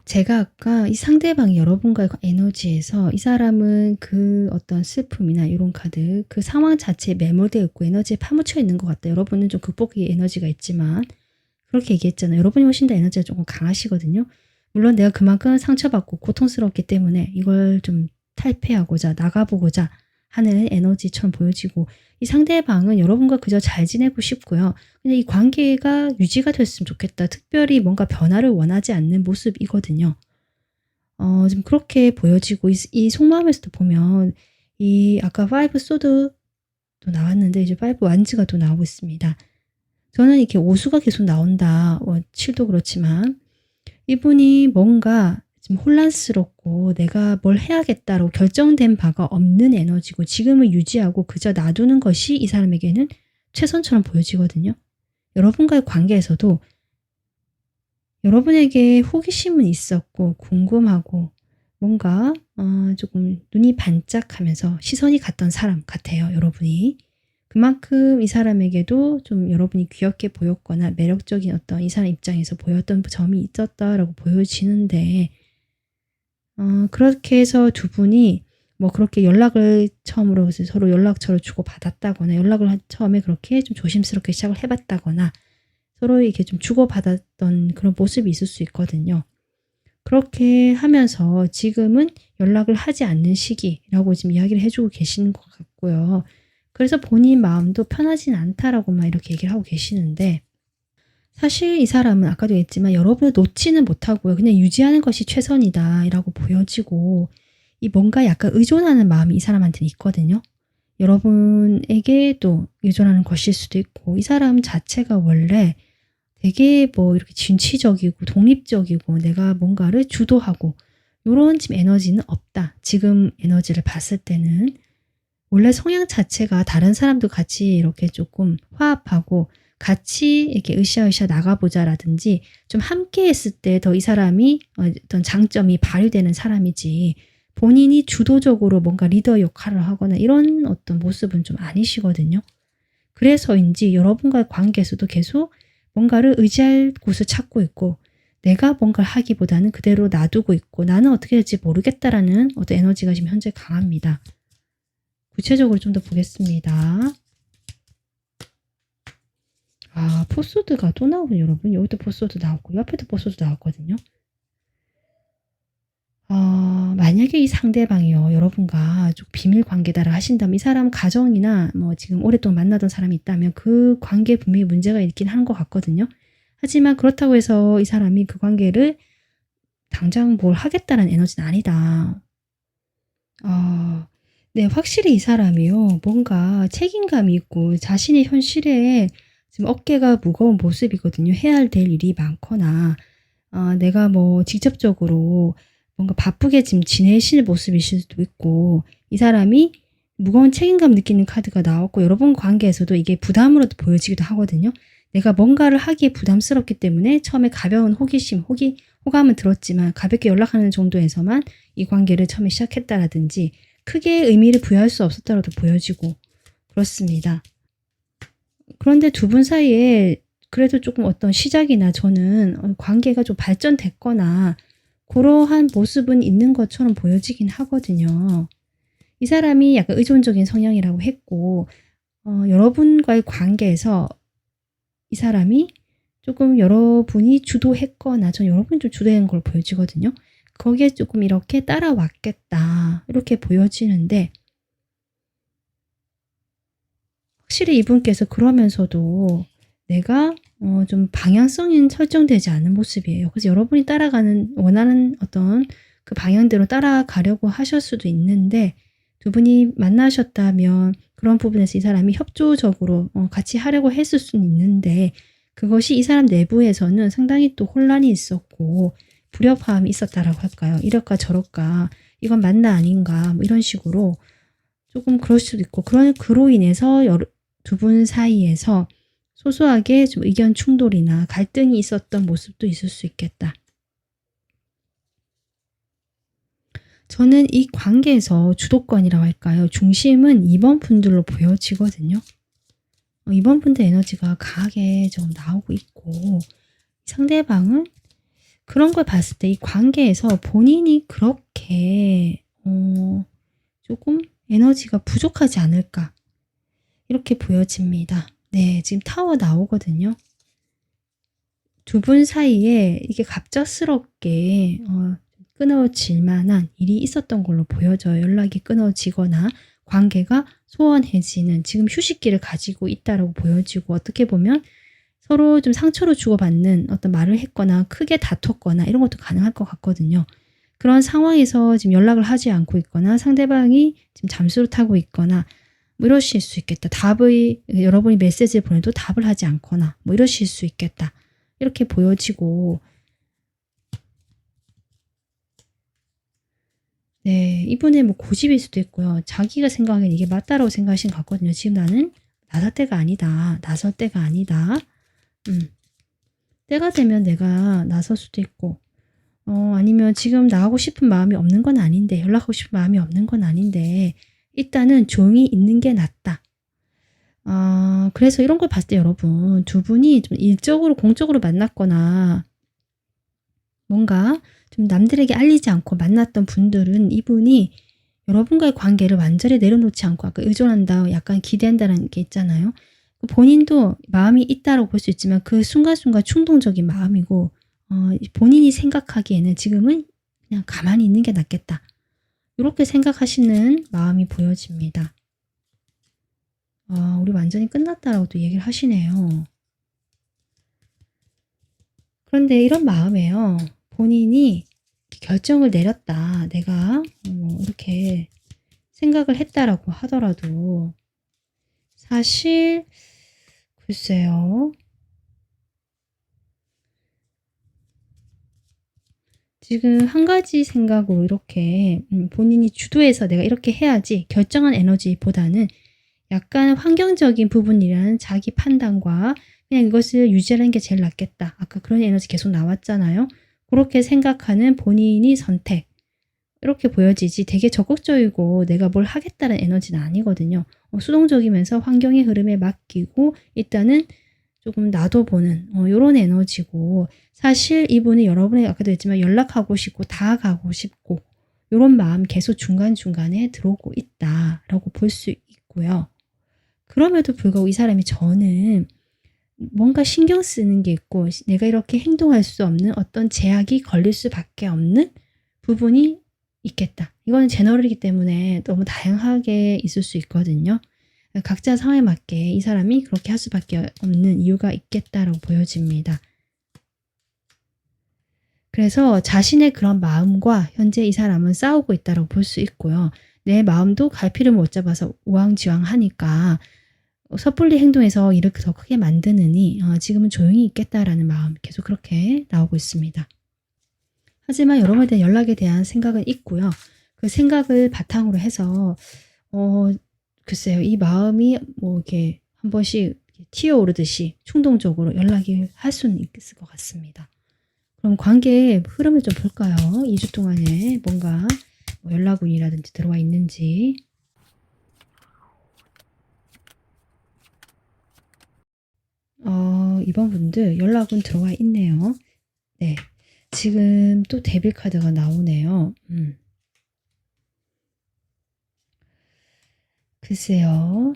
제가 아까 이 상대방이 여러분과의 에너지에서 이 사람은 그 어떤 슬픔이나 이런 카드, 그 상황 자체에 매몰되어 있고 에너지에 파묻혀 있는 것 같다. 여러분은 좀 극복의 에너지가 있지만 그렇게 얘기했잖아요. 여러분이 훨씬 더 에너지가 조금 강하시거든요. 물론 내가 그만큼 상처받고 고통스럽기 때문에 이걸 좀 탈피하고자 나가보고자 하는 에너지처럼 보여지고 이 상대방은 여러분과 그저 잘 지내고 싶고요. 그냥 이 관계가 유지가 됐으면 좋겠다. 특별히 뭔가 변화를 원하지 않는 모습이거든요. 좀 그렇게 보여지고 이 속마음에서도 보면 이 아까 5 소드도 나왔는데 이제 5 완즈가 또 나오고 있습니다. 저는 이렇게 오수가 계속 나온다. 7도 그렇지만 이분이 뭔가 좀 혼란스럽고 내가 뭘 해야겠다라고 결정된 바가 없는 에너지고 지금을 유지하고 그저 놔두는 것이 이 사람에게는 최선처럼 보여지거든요. 여러분과의 관계에서도 여러분에게 호기심은 있었고 궁금하고 뭔가 조금 눈이 반짝하면서 시선이 갔던 사람 같아요. 여러분이. 그만큼 이 사람에게도 좀 여러분이 귀엽게 보였거나 매력적인 어떤 이 사람 입장에서 보였던 점이 있었다라고 보여지는데 그렇게 해서 두 분이 뭐 그렇게 연락을 처음으로 서로 연락처를 주고받았다거나 연락을 처음에 그렇게 좀 조심스럽게 시작을 해봤다거나 서로 이렇게 좀 주고받았던 그런 모습이 있을 수 있거든요. 그렇게 하면서 지금은 연락을 하지 않는 시기라고 지금 이야기를 해주고 계시는 것 같고요. 그래서 본인 마음도 편하진 않다라고만 이렇게 얘기를 하고 계시는데 사실 이 사람은 아까도 했지만 여러분을 놓지는 못하고요. 그냥 유지하는 것이 최선이다 라고 보여지고 이 뭔가 약간 의존하는 마음이 이 사람한테는 있거든요. 여러분에게 또 의존하는 것일 수도 있고 이 사람 자체가 원래 되게 뭐 이렇게 진취적이고 독립적이고 내가 뭔가를 주도하고 요런 지금 에너지는 없다. 지금 에너지를 봤을 때는 원래 성향 자체가 다른 사람도 같이 이렇게 조금 화합하고 같이 이렇게 으쌰으쌰 나가보자라든지 좀 함께 했을 때 더 이 사람이 어떤 장점이 발휘되는 사람이지 본인이 주도적으로 뭔가 리더 역할을 하거나 이런 어떤 모습은 좀 아니시거든요. 그래서인지 여러분과의 관계에서도 계속 뭔가를 의지할 곳을 찾고 있고 내가 뭔가를 하기보다는 그대로 놔두고 있고 나는 어떻게 될지 모르겠다라는 어떤 에너지가 지금 현재 강합니다. 구체적으로 좀 더 보겠습니다. 포소드가 또 나오군요, 여러분. 여기도 포소드 나왔고 옆에도 포소드 나왔거든요. 만약에 이 상대방이요, 여러분과 좀 비밀 관계다라 하신다면 이 사람 가정이나 뭐 지금 오랫동안 만나던 사람이 있다면 그 관계에 분명히 문제가 있긴 한 것 같거든요. 하지만 그렇다고 해서 이 사람이 그 관계를 당장 뭘 하겠다는 에너지는 아니다. 네, 확실히 이 사람이요. 뭔가 책임감이 있고 자신의 현실에 지금 어깨가 무거운 모습이거든요. 해야 될 일이 많거나, 내가 뭐 직접적으로 뭔가 바쁘게 지금 지내실 모습이실 수도 있고, 이 사람이 무거운 책임감 느끼는 카드가 나왔고, 여러분 관계에서도 이게 부담으로도 보여지기도 하거든요. 내가 뭔가를 하기에 부담스럽기 때문에 처음에 가벼운 호감은 들었지만 가볍게 연락하는 정도에서만 이 관계를 처음에 시작했다라든지 크게 의미를 부여할 수 없었다라도 보여지고 그렇습니다. 그런데 두 분 사이에 그래도 조금 어떤 시작이나 저는 관계가 좀 발전됐거나 그러한 모습은 있는 것처럼 보여지긴 하거든요. 이 사람이 약간 의존적인 성향이라고 했고, 여러분과의 관계에서 이 사람이 조금 여러분이 주도했거나 전 여러분이 좀 주도한 걸 보여지거든요. 거기에 조금 이렇게 따라왔겠다 이렇게 보여지는데, 확실히 이분께서 그러면서도 내가 좀 방향성이 설정되지 않은 모습이에요. 그래서 여러분이 원하는 어떤 그 방향대로 따라가려고 하실 수도 있는데, 두 분이 만나셨다면 그런 부분에서 이 사람이 협조적으로 같이 하려고 했을 수는 있는데, 그것이 이 사람 내부에서는 상당히 또 혼란이 있었고 불협화음이 있었다라고 할까요? 이럴까 저럴까, 이건 맞나 아닌가, 뭐 이런 식으로 조금 그럴 수도 있고, 그로 인해서 두 분 사이에서 소소하게 좀 의견 충돌이나 갈등이 있었던 모습도 있을 수 있겠다. 저는 이 관계에서 주도권이라고 할까요? 중심은 2번 분들로 보여지거든요. 2번 분들 에너지가 강하게 좀 나오고 있고, 상대방은 그런 걸 봤을 때 이 관계에서 본인이 그렇게 조금 에너지가 부족하지 않을까 이렇게 보여집니다. 네, 지금 타워 나오거든요. 두 분 사이에 이게 갑작스럽게 끊어질 만한 일이 있었던 걸로 보여져요. 연락이 끊어지거나 관계가 소원해지는 지금 휴식기를 가지고 있다라고 보여지고, 어떻게 보면 서로 좀 상처를 주고받는 어떤 말을 했거나 크게 다퉜거나 이런 것도 가능할 것 같거든요. 그런 상황에서 지금 연락을 하지 않고 있거나 상대방이 지금 잠수를 타고 있거나 뭐 이러실 수 있겠다. 여러분이 메시지를 보내도 답을 하지 않거나 뭐 이러실 수 있겠다. 이렇게 보여지고, 네, 이분의 뭐 고집일 수도 있고요. 자기가 생각하기엔 이게 맞다라고 생각하신 것 같거든요. 지금 나는 나설 때가 아니다. 나설 때가 아니다. 때가 되면 내가 나설 수도 있고, 아니면 지금 나가고 싶은 마음이 없는 건 아닌데, 연락하고 싶은 마음이 없는 건 아닌데, 일단은 조용히 있는 게 낫다. 그래서 이런 걸 봤을 때 여러분, 두 분이 좀 일적으로, 공적으로 만났거나, 뭔가 좀 남들에게 알리지 않고 만났던 분들은 이분이 여러분과의 관계를 완전히 내려놓지 않고, 아까 의존한다, 약간 기대한다는 게 있잖아요. 본인도 마음이 있다고 볼 수 있지만 그 순간순간 충동적인 마음이고, 본인이 생각하기에는 지금은 그냥 가만히 있는 게 낫겠다. 이렇게 생각하시는 마음이 보여집니다. 우리 완전히 끝났다라고 또 얘기를 하시네요. 그런데 이런 마음에요, 본인이 결정을 내렸다, 내가 이렇게 생각을 했다라고 하더라도 사실 글쎄요, 지금 한 가지 생각으로 이렇게 본인이 주도해서 내가 이렇게 해야지 결정한 에너지보다는 약간 환경적인 부분이라는 자기 판단과 그냥 이것을 유지하는 게 제일 낫겠다. 아까 그런 에너지 계속 나왔잖아요. 그렇게 생각하는 본인이 선택. 이렇게 보여지지 되게 적극적이고 내가 뭘 하겠다는 에너지는 아니거든요. 수동적이면서 환경의 흐름에 맡기고 일단은 조금 놔둬보는 이런 에너지고, 사실 이분이 여러분이 아까도 했지만 연락하고 싶고 다가가고 싶고 이런 마음 계속 중간중간에 들어오고 있다라고 볼 수 있고요. 그럼에도 불구하고 이 사람이, 저는 뭔가 신경 쓰는 게 있고 내가 이렇게 행동할 수 없는 어떤 제약이 걸릴 수밖에 없는 부분이 있겠다. 이거는 제너럴이기 때문에 너무 다양하게 있을 수 있거든요. 각자 상황에 맞게 이 사람이 그렇게 할 수밖에 없는 이유가 있겠다라고 보여집니다. 그래서 자신의 그런 마음과 현재 이 사람은 싸우고 있다고 볼 수 있고요. 내 마음도 갈피를 못 잡아서 우왕좌왕하니까 섣불리 행동해서 일을 더 크게 만드느니 지금은 조용히 있겠다라는 마음 계속 그렇게 나오고 있습니다. 하지만 여러분에 대한 연락에 대한 생각은 있고요. 그 생각을 바탕으로 해서 글쎄요, 이 마음이 뭐 이렇게 한 번씩 튀어오르듯이 충동적으로 연락이 할 수는 있을 것 같습니다. 그럼 관계의 흐름을 좀 볼까요? 2주 동안에 뭔가 뭐 연락운이라든지 들어와 있는지. 이번 분들 연락운 들어와 있네요. 네. 지금 또 데빌 카드가 나오네요. 글쎄요.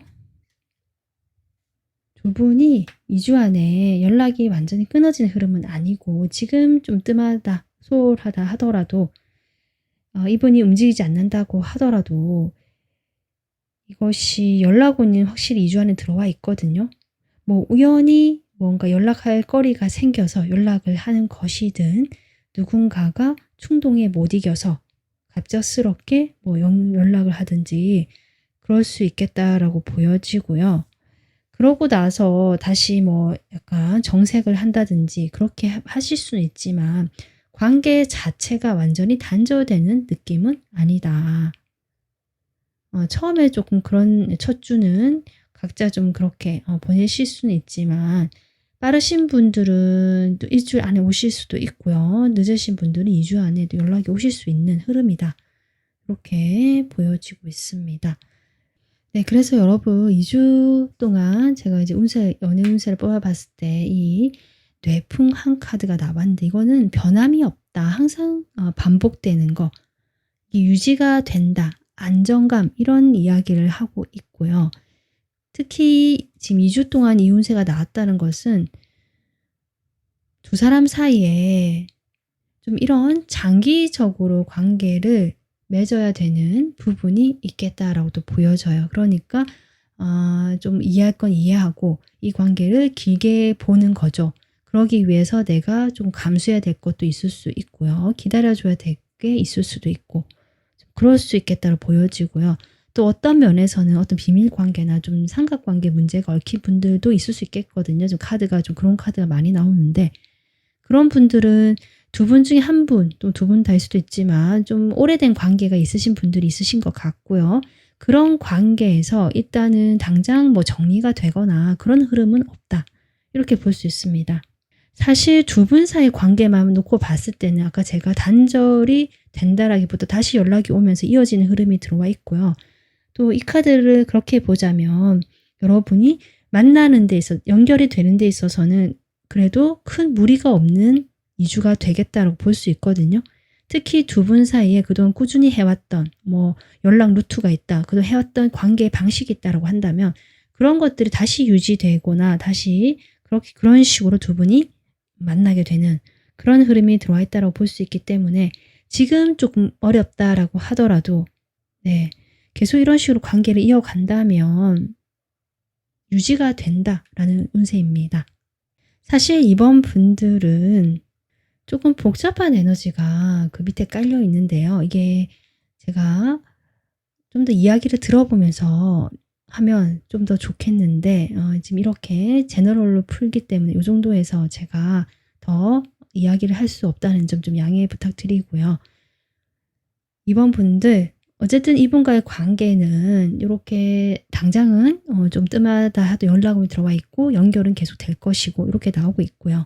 두 분이 2주 안에 연락이 완전히 끊어진 흐름은 아니고 지금 좀 뜸하다, 소홀하다 하더라도 이분이 움직이지 않는다고 하더라도 이것이 연락운이 확실히 2주 안에 들어와 있거든요. 뭐 우연히 뭔가 연락할 거리가 생겨서 연락을 하는 것이든 누군가가 충동에 못 이겨서 갑작스럽게 뭐 연락을 하든지 그럴 수 있겠다라고 보여지고요. 그러고 나서 다시 뭐 약간 정색을 한다든지 그렇게 하실 수는 있지만 관계 자체가 완전히 단절되는 느낌은 아니다. 처음에 조금 그런 첫 주는 각자 좀 그렇게 보내실 수는 있지만 빠르신 분들은 또 일주일 안에 오실 수도 있고요. 늦으신 분들은 2주 안에도 연락이 오실 수 있는 흐름이다. 이렇게 보여지고 있습니다. 네, 그래서 여러분 2주 동안 제가 이제 연애 운세를 뽑아봤을 때 이 뇌풍 한 카드가 나왔는데 이거는 변함이 없다. 항상 반복되는 거. 이게 유지가 된다. 안정감 이런 이야기를 하고 있고요. 특히 지금 2주 동안 이 운세가 나왔다는 것은 두 사람 사이에 좀 이런 장기적으로 관계를 맺어야 되는 부분이 있겠다라고 또 보여져요. 그러니까 좀 이해할 건 이해하고 이 관계를 길게 보는 거죠. 그러기 위해서 내가 좀 감수해야 될 것도 있을 수 있고요. 기다려줘야 될 게 있을 수도 있고 그럴 수 있겠다고 보여지고요. 또 어떤 면에서는 어떤 비밀 관계나 좀 삼각관계 문제가 얽힌 분들도 있을 수 있겠거든요. 좀 카드가 좀 그런 카드가 많이 나오는데 그런 분들은 두 분 중에 한 분, 또 두 분 다일 수도 있지만 좀 오래된 관계가 있으신 분들이 있으신 것 같고요. 그런 관계에서 일단은 당장 뭐 정리가 되거나 그런 흐름은 없다. 이렇게 볼 수 있습니다. 사실 두 분 사이 관계만 놓고 봤을 때는 아까 제가 단절이 된다라기보다 다시 연락이 오면서 이어지는 흐름이 들어와 있고요. 또 이 카드를 그렇게 보자면 여러분이 만나는 데 있어 연결이 되는 데 있어서는 그래도 큰 무리가 없는 2주가 되겠다라고 볼 수 있거든요. 특히 두 분 사이에 그동안 꾸준히 해왔던 뭐 연락 루트가 있다. 그동안 해왔던 관계의 방식이 있다라고 한다면 그런 것들이 다시 유지되거나 다시 그런 식으로 두 분이 만나게 되는 그런 흐름이 들어와 있다고 볼 수 있기 때문에 지금 조금 어렵다라고 하더라도 네, 계속 이런 식으로 관계를 이어간다면 유지가 된다라는 운세입니다. 사실 이번 분들은 조금 복잡한 에너지가 그 밑에 깔려 있는데요. 이게 제가 좀 더 이야기를 들어보면서 하면 좀 더 좋겠는데 지금 이렇게 제너럴로 풀기 때문에 이 정도에서 제가 더 이야기를 할 수 없다는 점 좀 양해 부탁드리고요. 이번 분들 어쨌든 이분과의 관계는 이렇게 당장은 좀 뜸하다 하도 연락이 들어와 있고 연결은 계속 될 것이고 이렇게 나오고 있고요.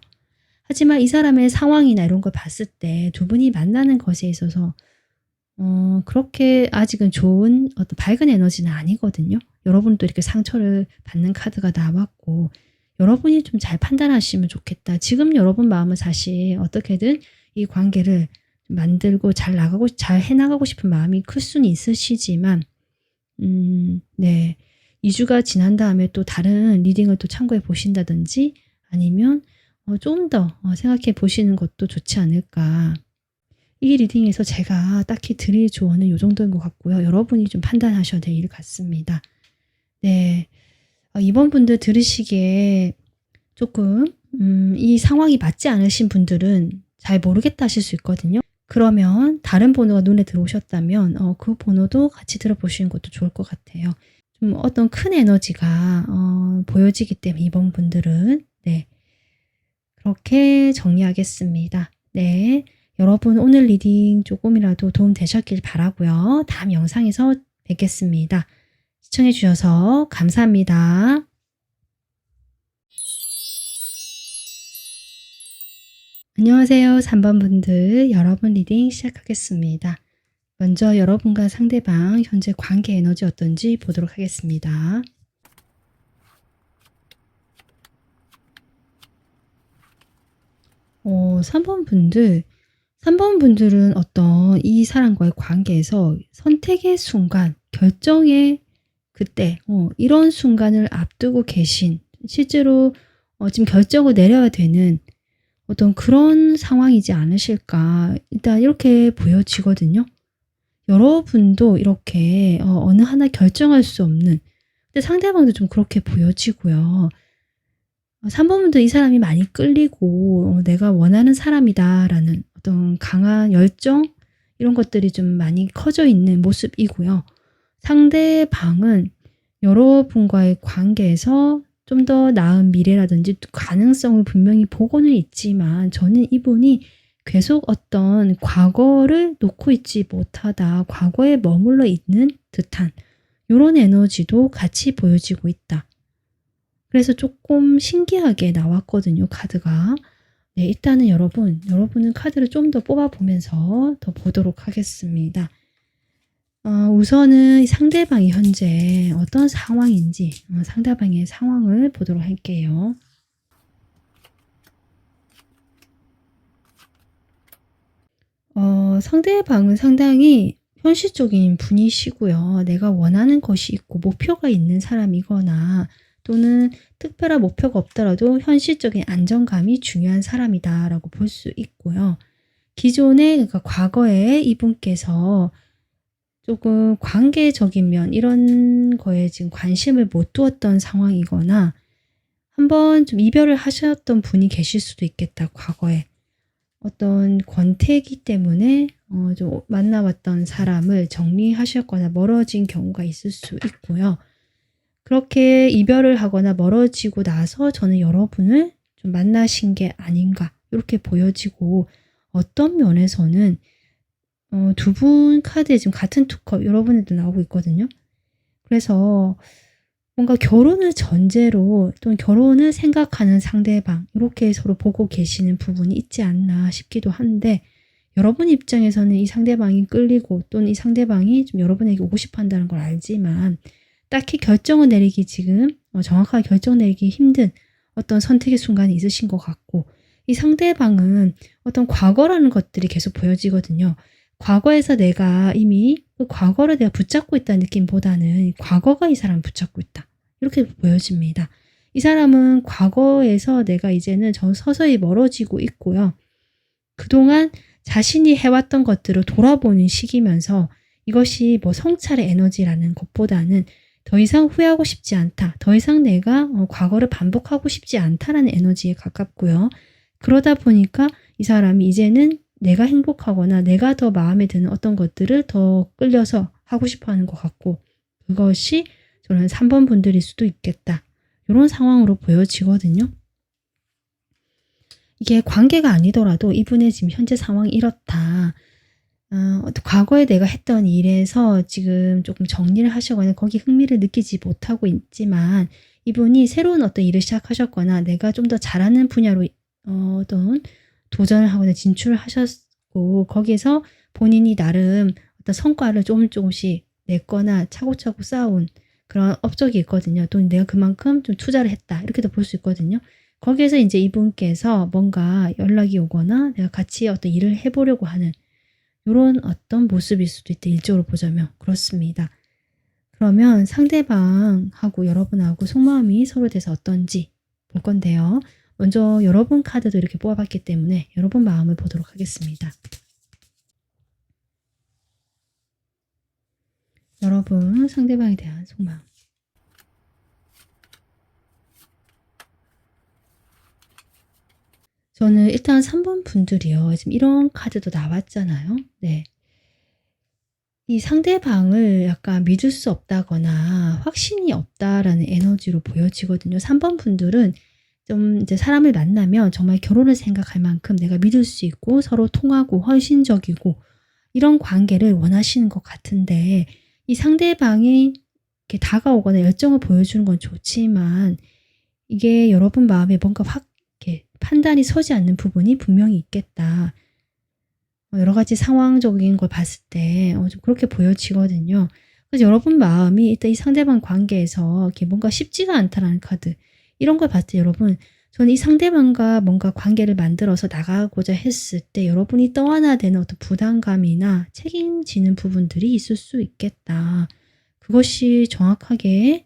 하지만 이 사람의 상황이나 이런 걸 봤을 때 두 분이 만나는 것에 있어서 그렇게 아직은 좋은 어떤 밝은 에너지는 아니거든요. 여러분도 이렇게 상처를 받는 카드가 나왔고 여러분이 좀 잘 판단하시면 좋겠다. 지금 여러분 마음은 사실 어떻게든 이 관계를 만들고 잘 해나가고 싶은 마음이 클 수는 있으시지만 네. 2주가 지난 다음에 또 다른 리딩을 또 참고해 보신다든지 아니면 좀 더 생각해 보시는 것도 좋지 않을까. 이 리딩에서 제가 딱히 드릴 조언은 이 정도인 것 같고요. 여러분이 좀 판단하셔야 될 일 같습니다. 네. 이번 분들 들으시기에 조금 이 상황이 맞지 않으신 분들은 잘 모르겠다 하실 수 있거든요. 그러면 다른 번호가 눈에 들어오셨다면 그 번호도 같이 들어보시는 것도 좋을 것 같아요. 좀 어떤 큰 에너지가 보여지기 때문에 이번 분들은 네, 그렇게 정리하겠습니다. 네, 여러분 오늘 리딩 조금이라도 도움 되셨길 바라고요. 다음 영상에서 뵙겠습니다. 시청해 주셔서 감사합니다. 안녕하세요. 3번 분들 여러분 리딩 시작하겠습니다. 먼저 여러분과 상대방 현재 관계 에너지 어떤지 보도록 하겠습니다. 3번 분들 3번 분들은 어떤 이 사람과의 관계에서 선택의 순간, 결정의 그때 이런 순간을 앞두고 계신 실제로 지금 결정을 내려야 되는 어떤 그런 상황이지 않으실까 일단 이렇게 보여지거든요. 여러분도 이렇게 어느 하나 결정할 수 없는 근데 상대방도 좀 그렇게 보여지고요. 3번 분도 이 사람이 많이 끌리고 내가 원하는 사람이다라는 어떤 강한 열정 이런 것들이 좀 많이 커져 있는 모습이고요. 상대방은 여러분과의 관계에서 좀 더 나은 미래라든지 가능성을 분명히 보고는 있지만 저는 이분이 계속 어떤 과거를 놓고 있지 못하다, 과거에 머물러 있는 듯한 이런 에너지도 같이 보여지고 있다. 그래서 조금 신기하게 나왔거든요, 카드가. 네, 일단은 여러분은 카드를 좀 더 뽑아보면서 더 보도록 하겠습니다. 우선은 상대방이 현재 어떤 상황인지 상대방의 상황을 보도록 할게요. 상대방은 상당히 현실적인 분이시고요. 내가 원하는 것이 있고 목표가 있는 사람이거나 또는 특별한 목표가 없더라도 현실적인 안정감이 중요한 사람이다라고 볼 수 있고요. 기존에 그러니까 과거에 이분께서 조금 관계적인 면 이런 거에 지금 관심을 못 두었던 상황이거나 한번 좀 이별을 하셨던 분이 계실 수도 있겠다. 과거에 어떤 권태기 때문에 좀 만나왔던 사람을 정리하셨거나 멀어진 경우가 있을 수 있고요. 그렇게 이별을 하거나 멀어지고 나서 저는 여러분을 좀 만나신 게 아닌가 이렇게 보여지고 어떤 면에서는 두 분 카드에 지금 같은 투컵 여러분들도 나오고 있거든요. 그래서 뭔가 결혼을 전제로 또는 결혼을 생각하는 상대방 이렇게 서로 보고 계시는 부분이 있지 않나 싶기도 한데 여러분 입장에서는 이 상대방이 끌리고 또는 이 상대방이 좀 여러분에게 오고 싶어 한다는 걸 알지만 딱히 결정을 내리기 지금 정확하게 결정 내리기 힘든 어떤 선택의 순간이 있으신 것 같고 이 상대방은 어떤 과거라는 것들이 계속 보여지거든요. 과거에서 내가 이미 그 과거를 내가 붙잡고 있다는 느낌보다는 과거가 이 사람을 붙잡고 있다. 이렇게 보여집니다. 이 사람은 과거에서 내가 이제는 서서히 멀어지고 있고요. 그동안 자신이 해왔던 것들을 돌아보는 시기면서 이것이 뭐 성찰의 에너지라는 것보다는 더 이상 후회하고 싶지 않다. 더 이상 내가 과거를 반복하고 싶지 않다라는 에너지에 가깝고요. 그러다 보니까 이 사람이 이제는 내가 행복하거나 내가 더 마음에 드는 어떤 것들을 더 끌려서 하고 싶어 하는 것 같고 그것이 저는 3번 분들일 수도 있겠다. 이런 상황으로 보여지거든요. 이게 관계가 아니더라도 이분의 지금 현재 상황이 이렇다. 과거에 내가 했던 일에서 지금 조금 정리를 하시거나 거기 흥미를 느끼지 못하고 있지만 이분이 새로운 어떤 일을 시작하셨거나 내가 좀 더 잘하는 분야로 어떤 도전을 하거나 진출을 하셨고 거기에서 본인이 나름 어떤 성과를 조금씩 냈거나 차곡차곡 쌓아온 그런 업적이 있거든요. 또 내가 그만큼 좀 투자를 했다. 이렇게도 볼 수 있거든요. 거기에서 이제 이분께서 뭔가 연락이 오거나 내가 같이 어떤 일을 해보려고 하는 이런 어떤 모습일 수도 있다. 일적으로 보자면 그렇습니다. 그러면 상대방하고 여러분하고 속마음이 서로 돼서 어떤지 볼 건데요. 먼저 여러분 카드도 이렇게 뽑아봤기 때문에 여러분 마음을 보도록 하겠습니다. 여러분 상대방에 대한 속마음. 저는 일단 3번 분들이요. 지금 이런 카드도 나왔잖아요. 네. 이 상대방을 약간 믿을 수 없다거나 확신이 없다라는 에너지로 보여지거든요. 3번 분들은 좀 이제 사람을 만나면 정말 결혼을 생각할 만큼 내가 믿을 수 있고 서로 통하고 헌신적이고 이런 관계를 원하시는 것 같은데, 이 상대방이 이렇게 다가오거나 열정을 보여주는 건 좋지만 이게 여러분 마음에 뭔가 확 이렇게 판단이 서지 않는 부분이 분명히 있겠다. 여러 가지 상황적인 걸 봤을 때 좀 그렇게 보여지거든요. 그래서 여러분 마음이 일단 이 상대방 관계에서 이렇게 뭔가 쉽지가 않다라는 카드, 이런 걸 봤을 때 여러분, 저는 이 상대방과 뭔가 관계를 만들어서 나가고자 했을 때 여러분이 떠안아야 되는 어떤 부담감이나 책임지는 부분들이 있을 수 있겠다. 그것이 정확하게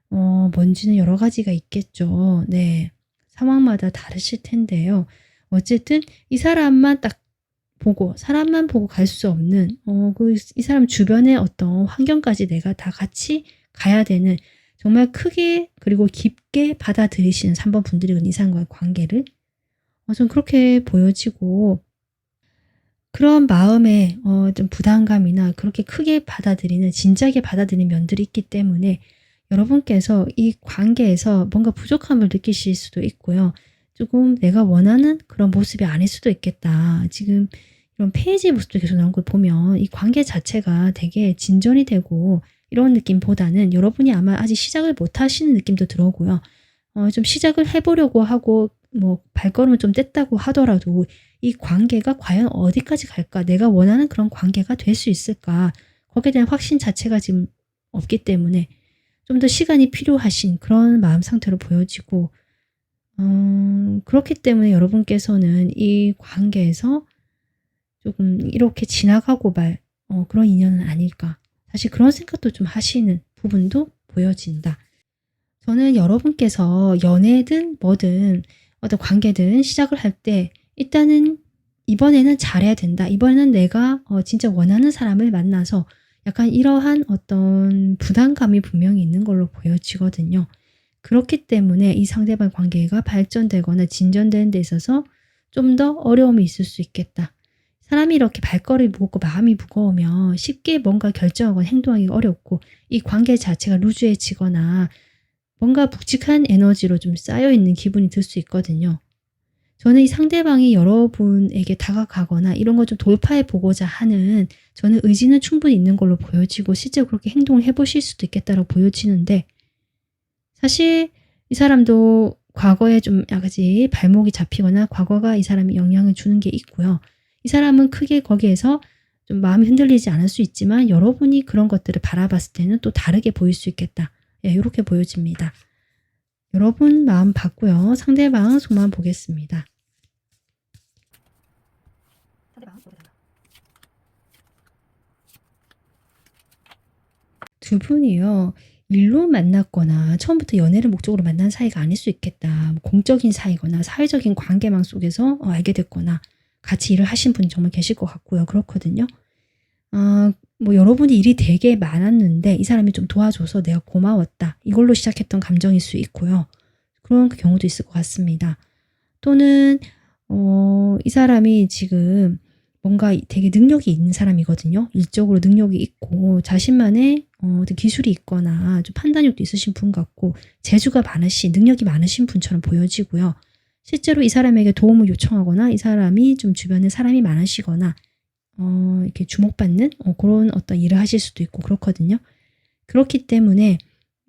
뭔지는 여러 가지가 있겠죠. 네. 상황마다 다르실 텐데요. 어쨌든 이 사람만 딱 보고, 사람만 보고 갈 수 없는 이 사람 주변의 어떤 환경까지 내가 다 같이 가야 되는, 정말 크게 그리고 깊게 받아들이시는 3번 분들이거든요. 이 사람과의 관계를. 좀 그렇게 보여지고, 그런 마음에 좀 부담감이나 그렇게 크게 받아들이는, 진지하게 받아들이는 면들이 있기 때문에 여러분께서 이 관계에서 뭔가 부족함을 느끼실 수도 있고요. 조금 내가 원하는 그런 모습이 아닐 수도 있겠다. 지금 이런 페이지 모습도 계속 나온 걸 보면 이 관계 자체가 되게 진전이 되고 이런 느낌보다는 여러분이 아마 아직 시작을 못 하시는 느낌도 들어오고요. 좀 시작을 해보려고 하고 뭐 발걸음을 좀 뗐다고 하더라도 이 관계가 과연 어디까지 갈까? 내가 원하는 그런 관계가 될 수 있을까? 거기에 대한 확신 자체가 지금 없기 때문에 좀 더 시간이 필요하신 그런 마음 상태로 보여지고, 그렇기 때문에 여러분께서는 이 관계에서 조금 이렇게 지나가고 말 그런 인연은 아닐까. 사실 그런 생각도 좀 하시는 부분도 보여진다. 저는 여러분께서 연애든 뭐든 어떤 관계든 시작을 할 때 일단은 이번에는 잘해야 된다. 이번에는 내가 진짜 원하는 사람을 만나서 약간 이러한 어떤 부담감이 분명히 있는 걸로 보여지거든요. 그렇기 때문에 이 상대방 관계가 발전되거나 진전되는 데 있어서 좀 더 어려움이 있을 수 있겠다. 사람이 이렇게 발걸음이 무겁고 마음이 무거우면 쉽게 뭔가 결정하거나 행동하기가 어렵고 이 관계 자체가 루즈해지거나 뭔가 묵직한 에너지로 좀 쌓여있는 기분이 들 수 있거든요. 저는 이 상대방이 여러분에게 다가가거나 이런 걸 좀 돌파해 보고자 하는, 저는 의지는 충분히 있는 걸로 보여지고 실제로 그렇게 행동을 해보실 수도 있겠다고 보여지는데, 사실 이 사람도 과거에 좀 약간 발목이 잡히거나 과거가 이 사람이 영향을 주는 게 있고요. 이 사람은 크게 거기에서 좀 마음이 흔들리지 않을 수 있지만 여러분이 그런 것들을 바라봤을 때는 또 다르게 보일 수 있겠다. 이렇게 보여집니다. 여러분 마음 봤고요. 상대방 속마음 보겠습니다. 두 분이요. 일로 만났거나 처음부터 연애를 목적으로 만난 사이가 아닐 수 있겠다. 공적인 사이거나 사회적인 관계망 속에서 알게 됐거나 같이 일을 하신 분이 정말 계실 것 같고요. 그렇거든요. 뭐 여러분이 일이 되게 많았는데 이 사람이 좀 도와줘서 내가 고마웠다. 이걸로 시작했던 감정일 수 있고요. 그런 경우도 있을 것 같습니다. 또는 이 사람이 지금 뭔가 되게 능력이 있는 사람이거든요. 일적으로 능력이 있고 자신만의 어떤 기술이 있거나 좀 판단력도 있으신 분 같고 재주가 많으신, 능력이 많으신 분처럼 보여지고요. 실제로 이 사람에게 도움을 요청하거나 이 사람이 좀 주변에 사람이 많으시거나 이렇게 주목받는 그런 어떤 일을 하실 수도 있고 그렇거든요. 그렇기 때문에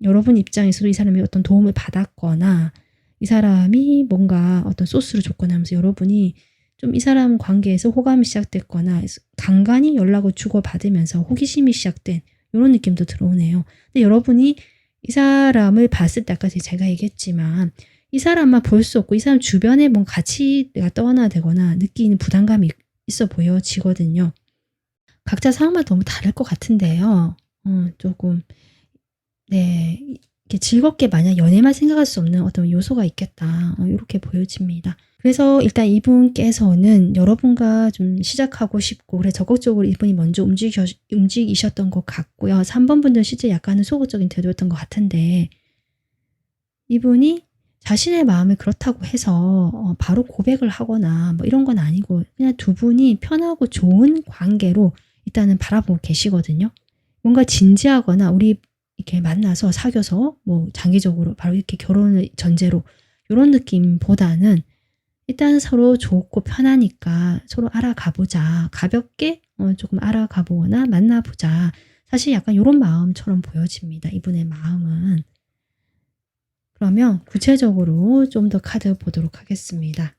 여러분 입장에서도 이 사람이 어떤 도움을 받았거나 이 사람이 뭔가 어떤 소스를 줬거나 하면서 여러분이 좀 이 사람 관계에서 호감이 시작됐거나 간간히 연락을 주고받으면서 호기심이 시작된 이런 느낌도 들어오네요. 근데 여러분이 이 사람을 봤을 때 아까 제가 얘기했지만 이 사람만 볼 수 없고 이 사람 주변에 뭔가 같이 내가 떠나야 되거나 느끼는 부담감이 있어 보여지거든요. 각자 상황마다 너무 다를 것 같은데요. 조금 네, 이렇게 즐겁게 만약 연애만 생각할 수 없는 어떤 요소가 있겠다. 이렇게 보여집니다. 그래서 일단 이분께서는 여러분과 좀 시작하고 싶고 그래 적극적으로 이분이 먼저 움직이셨던 것 같고요. 3번 분들은 실제 약간은 소극적인 태도였던 것 같은데 이분이 자신의 마음이 그렇다고 해서 바로 고백을 하거나 뭐 이런 건 아니고 그냥 두 분이 편하고 좋은 관계로 일단은 바라보고 계시거든요. 뭔가 진지하거나 우리 이렇게 만나서 사귀어서 뭐 장기적으로 바로 이렇게 결혼을 전제로 이런 느낌보다는 일단 서로 좋고 편하니까 서로 알아가 보자. 가볍게 조금 알아가 보거나 만나보자. 사실 약간 이런 마음처럼 보여집니다. 이분의 마음은. 그러면 구체적으로 좀 더 카드 보도록 하겠습니다.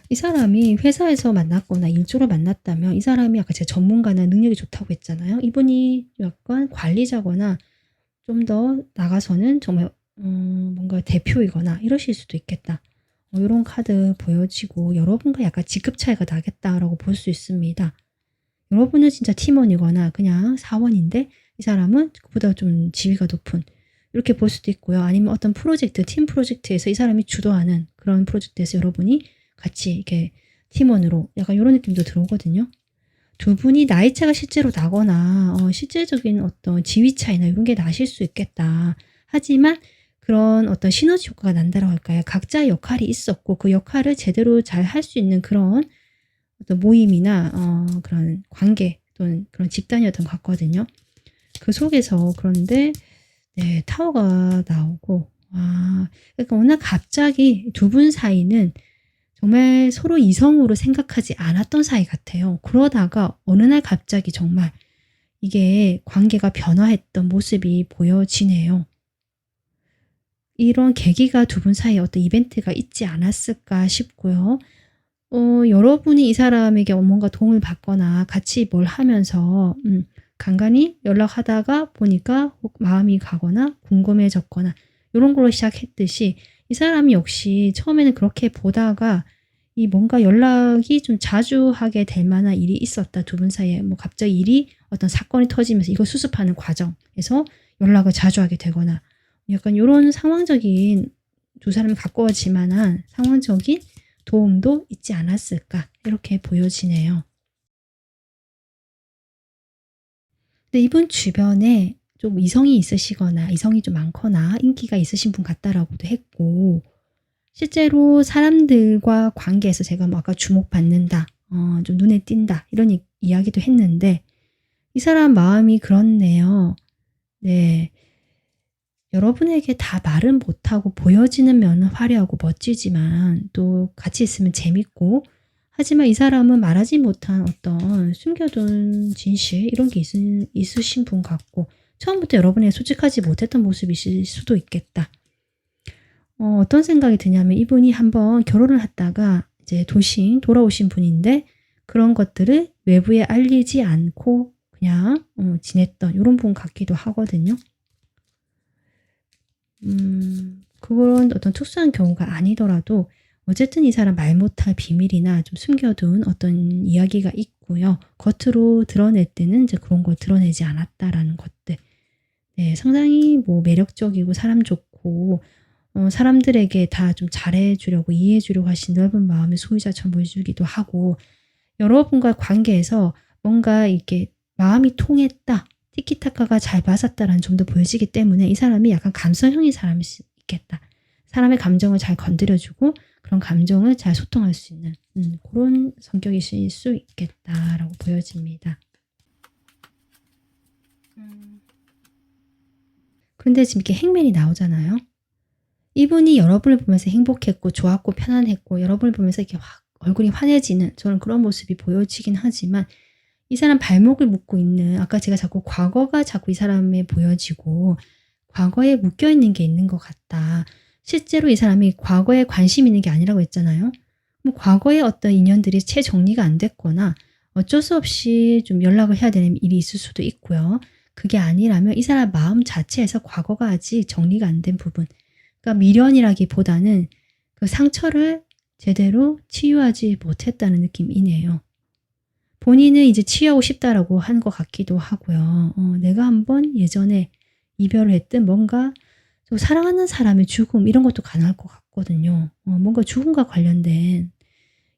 이 사람이 회사에서 만났거나 일조로 만났다면 이 사람이 아까 제가 전문가나 능력이 좋다고 했잖아요. 이분이 약간 관리자거나 좀 더 나가서는 정말 뭔가 대표이거나 이러실 수도 있겠다. 이런 카드 보여지고 여러분과 약간 직급 차이가 나겠다라고 볼 수 있습니다. 여러분은 진짜 팀원이거나 그냥 사원인데 이 사람은 그보다 좀 지위가 높은 이렇게 볼 수도 있고요. 아니면 어떤 프로젝트, 팀 프로젝트에서 이 사람이 주도하는 그런 프로젝트에서 여러분이 같이 이렇게 팀원으로 약간 이런 느낌도 들어오거든요. 두 분이 나이 차가 실제로 나거나 실질적인 어떤 지위 차이나 이런 게 나실 수 있겠다. 하지만 그런 어떤 시너지 효과가 난다라고 할까요? 각자의 역할이 있었고 그 역할을 제대로 잘 할 수 있는 그런 어떤 모임이나 그런 관계 또는 그런 집단이었던 것 같거든요. 그 속에서 그런데 네, 타워가 나오고 그러니까 워낙 갑자기 두 분 사이는 정말 서로 이성으로 생각하지 않았던 사이 같아요. 그러다가 어느 날 갑자기 정말 이게 관계가 변화했던 모습이 보여지네요. 이런 계기가 두 분 사이에 어떤 이벤트가 있지 않았을까 싶고요. 여러분이 이 사람에게 뭔가 도움을 받거나 같이 뭘 하면서 간간히 연락하다가 보니까 마음이 가거나 궁금해졌거나 이런 걸로 시작했듯이 이 사람이 역시 처음에는 그렇게 보다가 이 뭔가 연락이 좀 자주 하게 될 만한 일이 있었다. 두 분 사이에 뭐 갑자기 일이 어떤 사건이 터지면서 이거 수습하는 과정에서 연락을 자주 하게 되거나 약간 이런 상황적인 두 사람이 가까워질 만한 상황적인 도움도 있지 않았을까 이렇게 보여지네요. 근데 이분 주변에 좀 이성이 있으시거나 이성이 좀 많거나 인기가 있으신 분 같다라고도 했고 실제로 사람들과 관계에서 제가 뭐 아까 주목받는다, 좀 눈에 띈다 이런 이야기도 했는데 이 사람 마음이 그렇네요. 네. 여러분에게 다 말은 못하고 보여지는 면은 화려하고 멋지지만 또 같이 있으면 재밌고 하지만 이 사람은 말하지 못한 어떤 숨겨둔 진실 이런 게 있으신 분 같고 처음부터 여러분에게 솔직하지 못했던 모습이실 수도 있겠다. 어떤 생각이 드냐면 이분이 한번 결혼을 했다가 이제 돌아오신 분인데 그런 것들을 외부에 알리지 않고 그냥 지냈던 이런 분 같기도 하거든요. 그런 어떤 특수한 경우가 아니더라도 어쨌든 이 사람 말 못할 비밀이나 좀 숨겨둔 어떤 이야기가 있고요. 겉으로 드러낼 때는 이제 그런 걸 드러내지 않았다라는 것들. 네, 상당히 뭐 매력적이고 사람 좋고 사람들에게 다 좀 잘해주려고 이해해주려고 하신 넓은 마음의 소유자처럼 보여주기도 하고 여러분과 관계에서 뭔가 이렇게 마음이 통했다. 티키타카가 잘 맞았다라는 점도 보여지기 때문에 이 사람이 약간 감성형인 사람일 수 있겠다. 사람의 감정을 잘 건드려주고 그런 감정을 잘 소통할 수 있는 그런 성격이실 수 있겠다라고 보여집니다. 그런데 지금 이렇게 행맨이 나오잖아요. 이분이 여러분을 보면서 행복했고 좋았고 편안했고 여러분을 보면서 이렇게 확 얼굴이 환해지는 저는 그런 모습이 보여지긴 하지만 이 사람 발목을 묶고 있는 아까 제가 자꾸 과거가 자꾸 이 사람에 보여지고 과거에 묶여있는 게 있는 것 같다. 실제로 이 사람이 과거에 관심 있는 게 아니라고 했잖아요. 뭐 과거의 어떤 인연들이 채 정리가 안 됐거나 어쩔 수 없이 좀 연락을 해야 되는 일이 있을 수도 있고요. 그게 아니라면 이 사람 마음 자체에서 과거가 아직 정리가 안 된 부분 그러니까 미련이라기보다는 그 상처를 제대로 치유하지 못했다는 느낌이네요. 본인은 이제 치유하고 싶다라고 한 것 같기도 하고요. 내가 한번 예전에 이별을 했든 뭔가 좀 사랑하는 사람의 죽음 이런 것도 가능할 것 같거든요. 뭔가 죽음과 관련된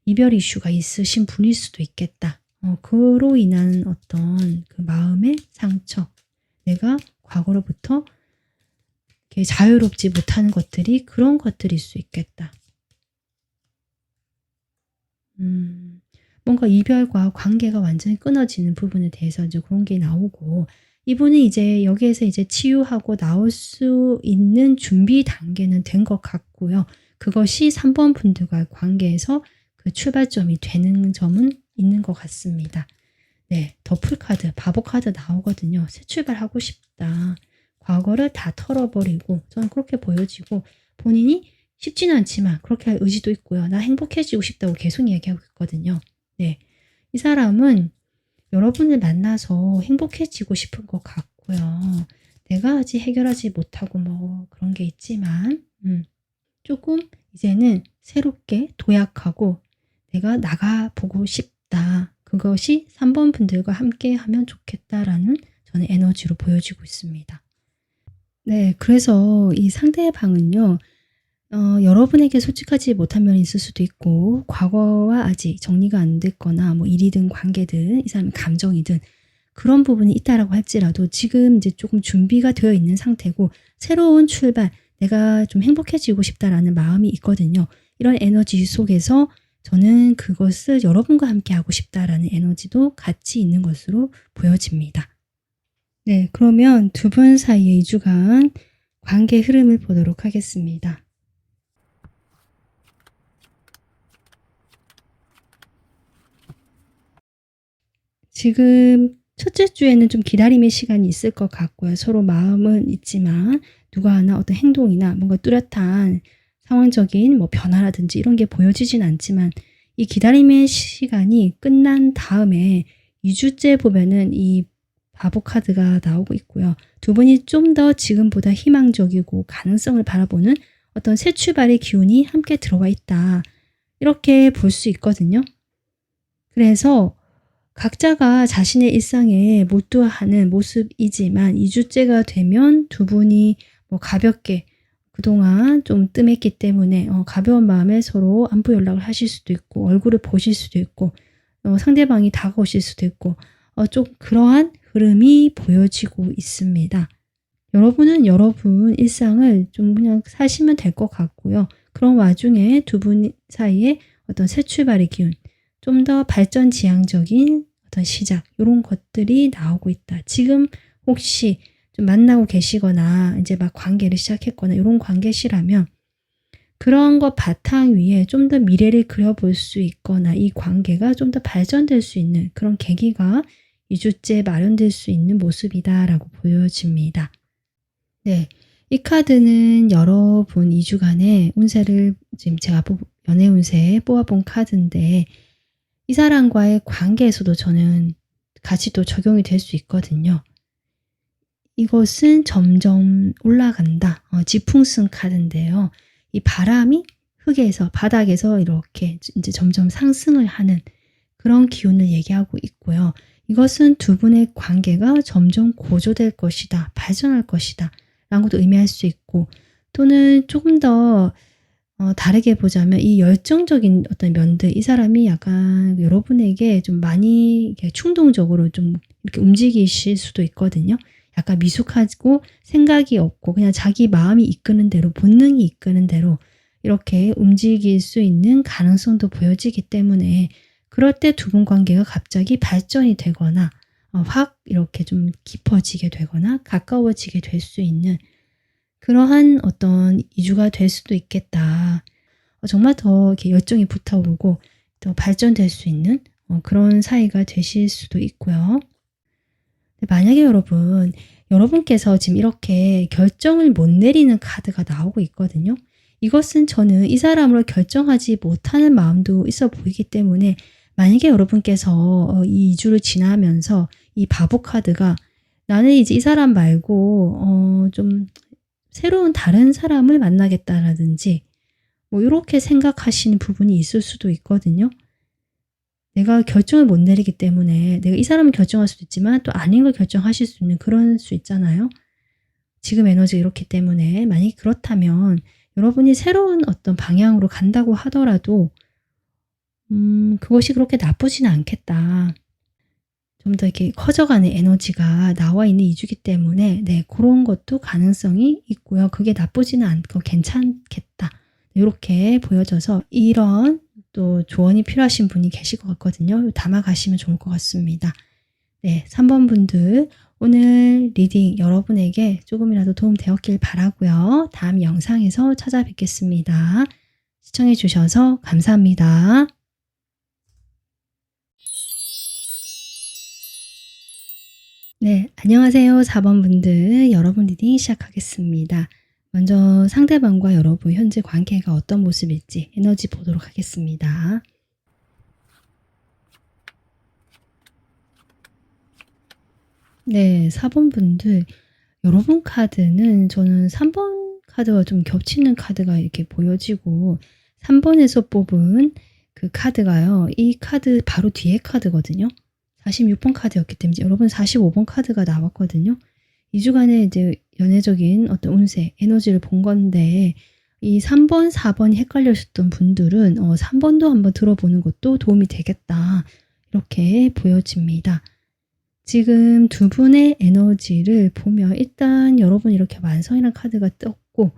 이별 이슈가 있으신 분일 수도 있겠다. 그로 인한 어떤 그 마음의 상처. 내가 과거로부터 이렇게 자유롭지 못한 것들이 그런 것들일 수 있겠다. 뭔가 이별과 관계가 완전히 끊어지는 부분에 대해서 이제 그런 게 나오고, 이분이 이제 여기에서 이제 치유하고 나올 수 있는 준비 단계는 된 것 같고요. 그것이 3번 분들과의 관계에서 그 출발점이 되는 점은 있는 것 같습니다. 네, 더풀 카드, 바보 카드 나오거든요. 새 출발하고 싶다. 과거를 다 털어버리고, 저는 그렇게 보여지고, 본인이 쉽지는 않지만 그렇게 할 의지도 있고요. 나 행복해지고 싶다고 계속 얘기하고 있거든요. 네, 이 사람은 여러분을 만나서 행복해지고 싶은 것 같고요. 내가 아직 해결하지 못하고 뭐 그런 게 있지만 조금 이제는 새롭게 도약하고 내가 나가보고 싶다. 그것이 3번 분들과 함께 하면 좋겠다라는 저는 에너지로 보여지고 있습니다. 네, 그래서 이 상대방은요. 여러분에게 솔직하지 못한 면이 있을 수도 있고, 과거와 아직 정리가 안 됐거나 뭐 일이든 관계든 이 사람의 감정이든 그런 부분이 있다라고 할지라도 지금 이제 조금 준비가 되어 있는 상태고, 새로운 출발, 내가 좀 행복해지고 싶다라는 마음이 있거든요. 이런 에너지 속에서 저는 그것을 여러분과 함께 하고 싶다라는 에너지도 같이 있는 것으로 보여집니다. 네, 그러면 두 분 사이의 2주간 관계 흐름을 보도록 하겠습니다. 지금 첫째 주에는 좀 기다림의 시간이 있을 것 같고요. 서로 마음은 있지만 누가 하나 어떤 행동이나 뭔가 뚜렷한 상황적인 뭐 변화라든지 이런 게 보여지진 않지만, 이 기다림의 시간이 끝난 다음에 2주째 보면은 이 바보 카드가 나오고 있고요. 두 분이 좀 더 지금보다 희망적이고 가능성을 바라보는 어떤 새 출발의 기운이 함께 들어와 있다. 이렇게 볼 수 있거든요. 그래서 각자가 자신의 일상에 몰두하는 모습이지만 2주째가 되면 두 분이 뭐 가볍게 그동안 좀 뜸했기 때문에 가벼운 마음에 서로 안부 연락을 하실 수도 있고, 얼굴을 보실 수도 있고, 상대방이 다가오실 수도 있고, 좀 그러한 흐름이 보여지고 있습니다. 여러분은 여러분 일상을 좀 그냥 사시면 될 것 같고요. 그런 와중에 두 분 사이에 어떤 새 출발의 기운, 좀 더 발전지향적인 어떤 시작, 이런 것들이 나오고 있다. 지금 혹시 좀 만나고 계시거나 이제 막 관계를 시작했거나 이런 관계시라면 그런 것 바탕 위에 좀 더 미래를 그려볼 수 있거나 이 관계가 좀 더 발전될 수 있는 그런 계기가 2주째 마련될 수 있는 모습이다라고 보여집니다. 네, 이 카드는 여러분 2주간의 운세를 지금 제가 연애 운세에 뽑아본 카드인데, 이 사람과의 관계에서도 저는 같이 또 적용이 될 수 있거든요. 이것은 점점 올라간다. 지풍승 카드인데요. 이 바람이 흙에서 바닥에서 이렇게 이제 점점 상승을 하는 그런 기운을 얘기하고 있고요. 이것은 두 분의 관계가 점점 고조될 것이다. 발전할 것이다. 라는 것도 의미할 수 있고, 또는 조금 더 다르게 보자면 이 열정적인 어떤 면들, 이 사람이 약간 여러분에게 좀 많이 이렇게 충동적으로 좀 이렇게 움직이실 수도 있거든요. 약간 미숙하고 생각이 없고 그냥 자기 마음이 이끄는 대로, 본능이 이끄는 대로 이렇게 움직일 수 있는 가능성도 보여지기 때문에, 그럴 때 두 분 관계가 갑자기 발전이 되거나 확 이렇게 좀 깊어지게 되거나 가까워지게 될 수 있는 그러한 어떤 2주가 될 수도 있겠다. 정말 더 이렇게 열정이 불타오르고 더 발전될 수 있는 그런 사이가 되실 수도 있고요. 만약에 여러분께서 지금 이렇게 결정을 못 내리는 카드가 나오고 있거든요. 이것은 저는 이 사람으로 결정하지 못하는 마음도 있어 보이기 때문에, 만약에 여러분께서 이 2주를 지나면서 이 바보 카드가 나는 이제 이 사람 말고 좀 새로운 다른 사람을 만나겠다라든지 뭐 이렇게 생각하시는 부분이 있을 수도 있거든요. 내가 결정을 못 내리기 때문에 내가 이 사람을 결정할 수도 있지만 또 아닌 걸 결정하실 수 있는 그런 수 있잖아요. 지금 에너지가 이렇기 때문에 만약에 그렇다면 여러분이 새로운 어떤 방향으로 간다고 하더라도 그것이 그렇게 나쁘지는 않겠다. 좀 더 이렇게 커져가는 에너지가 나와 있는 이주기 때문에 네, 그런 것도 가능성이 있고요. 그게 나쁘지는 않고 괜찮겠다. 이렇게 보여져서 이런 또 조언이 필요하신 분이 계실 것 같거든요. 담아가시면 좋을 것 같습니다. 네, 3번 분들 오늘 리딩 여러분에게 조금이라도 도움 되었길 바라고요. 다음 영상에서 찾아뵙겠습니다. 시청해 주셔서 감사합니다. 네, 안녕하세요. 4번 분들 여러분 리딩 시작하겠습니다. 먼저 상대방과 여러분 현재 관계가 어떤 모습일지 에너지 보도록 하겠습니다. 네, 4번 분들 여러분 카드는 저는 3번 카드가 좀 겹치는 카드가 이렇게 보여지고 3번에서 뽑은 그 카드가요. 이 카드 바로 뒤에 카드거든요. 46번 카드였기 때문에 여러분 45번 카드가 나왔거든요. 2주간의 이제 연애적인 어떤 운세, 에너지를 본 건데 이 3번, 4번이 헷갈리셨던 분들은 3번도 한번 들어보는 것도 도움이 되겠다. 이렇게 보여집니다. 지금 두 분의 에너지를 보면 일단 여러분 이렇게 완성이라는 카드가 떴고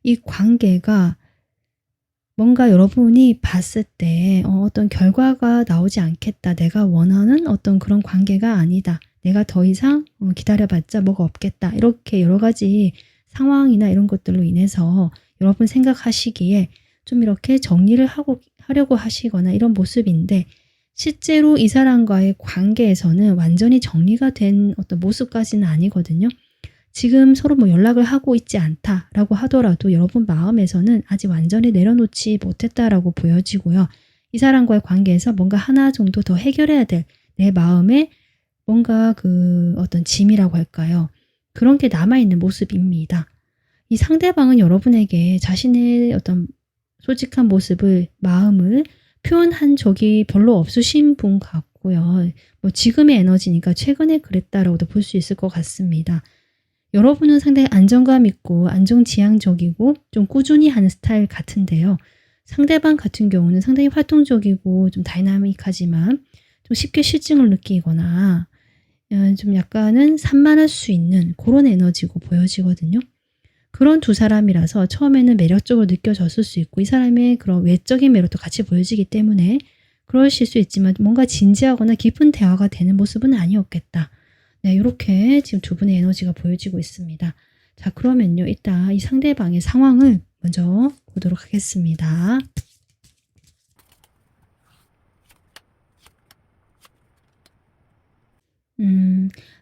이 관계가 뭔가 여러분이 봤을 때 어떤 결과가 나오지 않겠다. 내가 원하는 어떤 그런 관계가 아니다. 내가 더 이상 기다려봤자 뭐가 없겠다. 이렇게 여러 가지 상황이나 이런 것들로 인해서 여러분 생각하시기에 좀 이렇게 정리를 하려고 하시거나 이런 모습인데 실제로 이 사람과의 관계에서는 완전히 정리가 된 어떤 모습까지는 아니거든요. 지금 서로 뭐 연락을 하고 있지 않다라고 하더라도 여러분 마음에서는 아직 완전히 내려놓지 못했다라고 보여지고요. 이 사람과의 관계에서 뭔가 하나 정도 더 해결해야 될 내 마음에 뭔가 그 어떤 짐이라고 할까요? 그런 게 남아있는 모습입니다. 이 상대방은 여러분에게 자신의 어떤 솔직한 모습을, 마음을 표현한 적이 별로 없으신 분 같고요. 뭐 지금의 에너지니까 최근에 그랬다라고도 볼 수 있을 것 같습니다. 여러분은 상당히 안정감 있고 안정지향적이고 좀 꾸준히 하는 스타일 같은데요. 상대방 같은 경우는 상당히 활동적이고 좀 다이나믹하지만 좀 쉽게 실증을 느끼거나 좀 약간은 산만할 수 있는 그런 에너지고 보여지거든요. 그런 두 사람이라서 처음에는 매력적으로 느껴졌을 수 있고 이 사람의 그런 외적인 매력도 같이 보여지기 때문에 그러실 수 있지만 뭔가 진지하거나 깊은 대화가 되는 모습은 아니었겠다. 네, 이렇게 지금 두 분의 에너지가 보여지고 있습니다. 자, 그러면요. 이따 이 상대방의 상황을 먼저 보도록 하겠습니다.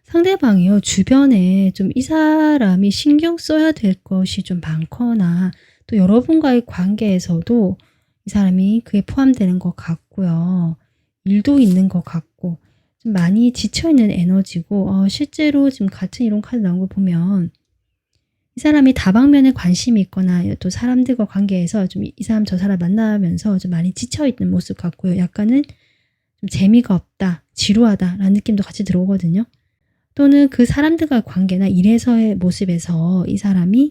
상대방이요. 주변에 좀 이 사람이 신경 써야 될 것이 좀 많거나 또 여러분과의 관계에서도 이 사람이 그에 포함되는 것 같고요. 일도 있는 것 같고 좀 많이 지쳐있는 에너지고 실제로 지금 같은 이런 카드 나온 거 보면 이 사람이 다방면에 관심이 있거나 또 사람들과 관계에서 좀 이 사람 저 사람 만나면서 좀 많이 지쳐있는 모습 같고요. 약간은 좀 재미가 없다, 지루하다 라는 느낌도 같이 들어오거든요. 또는 그 사람들과의 관계나 일에서의 모습에서 이 사람이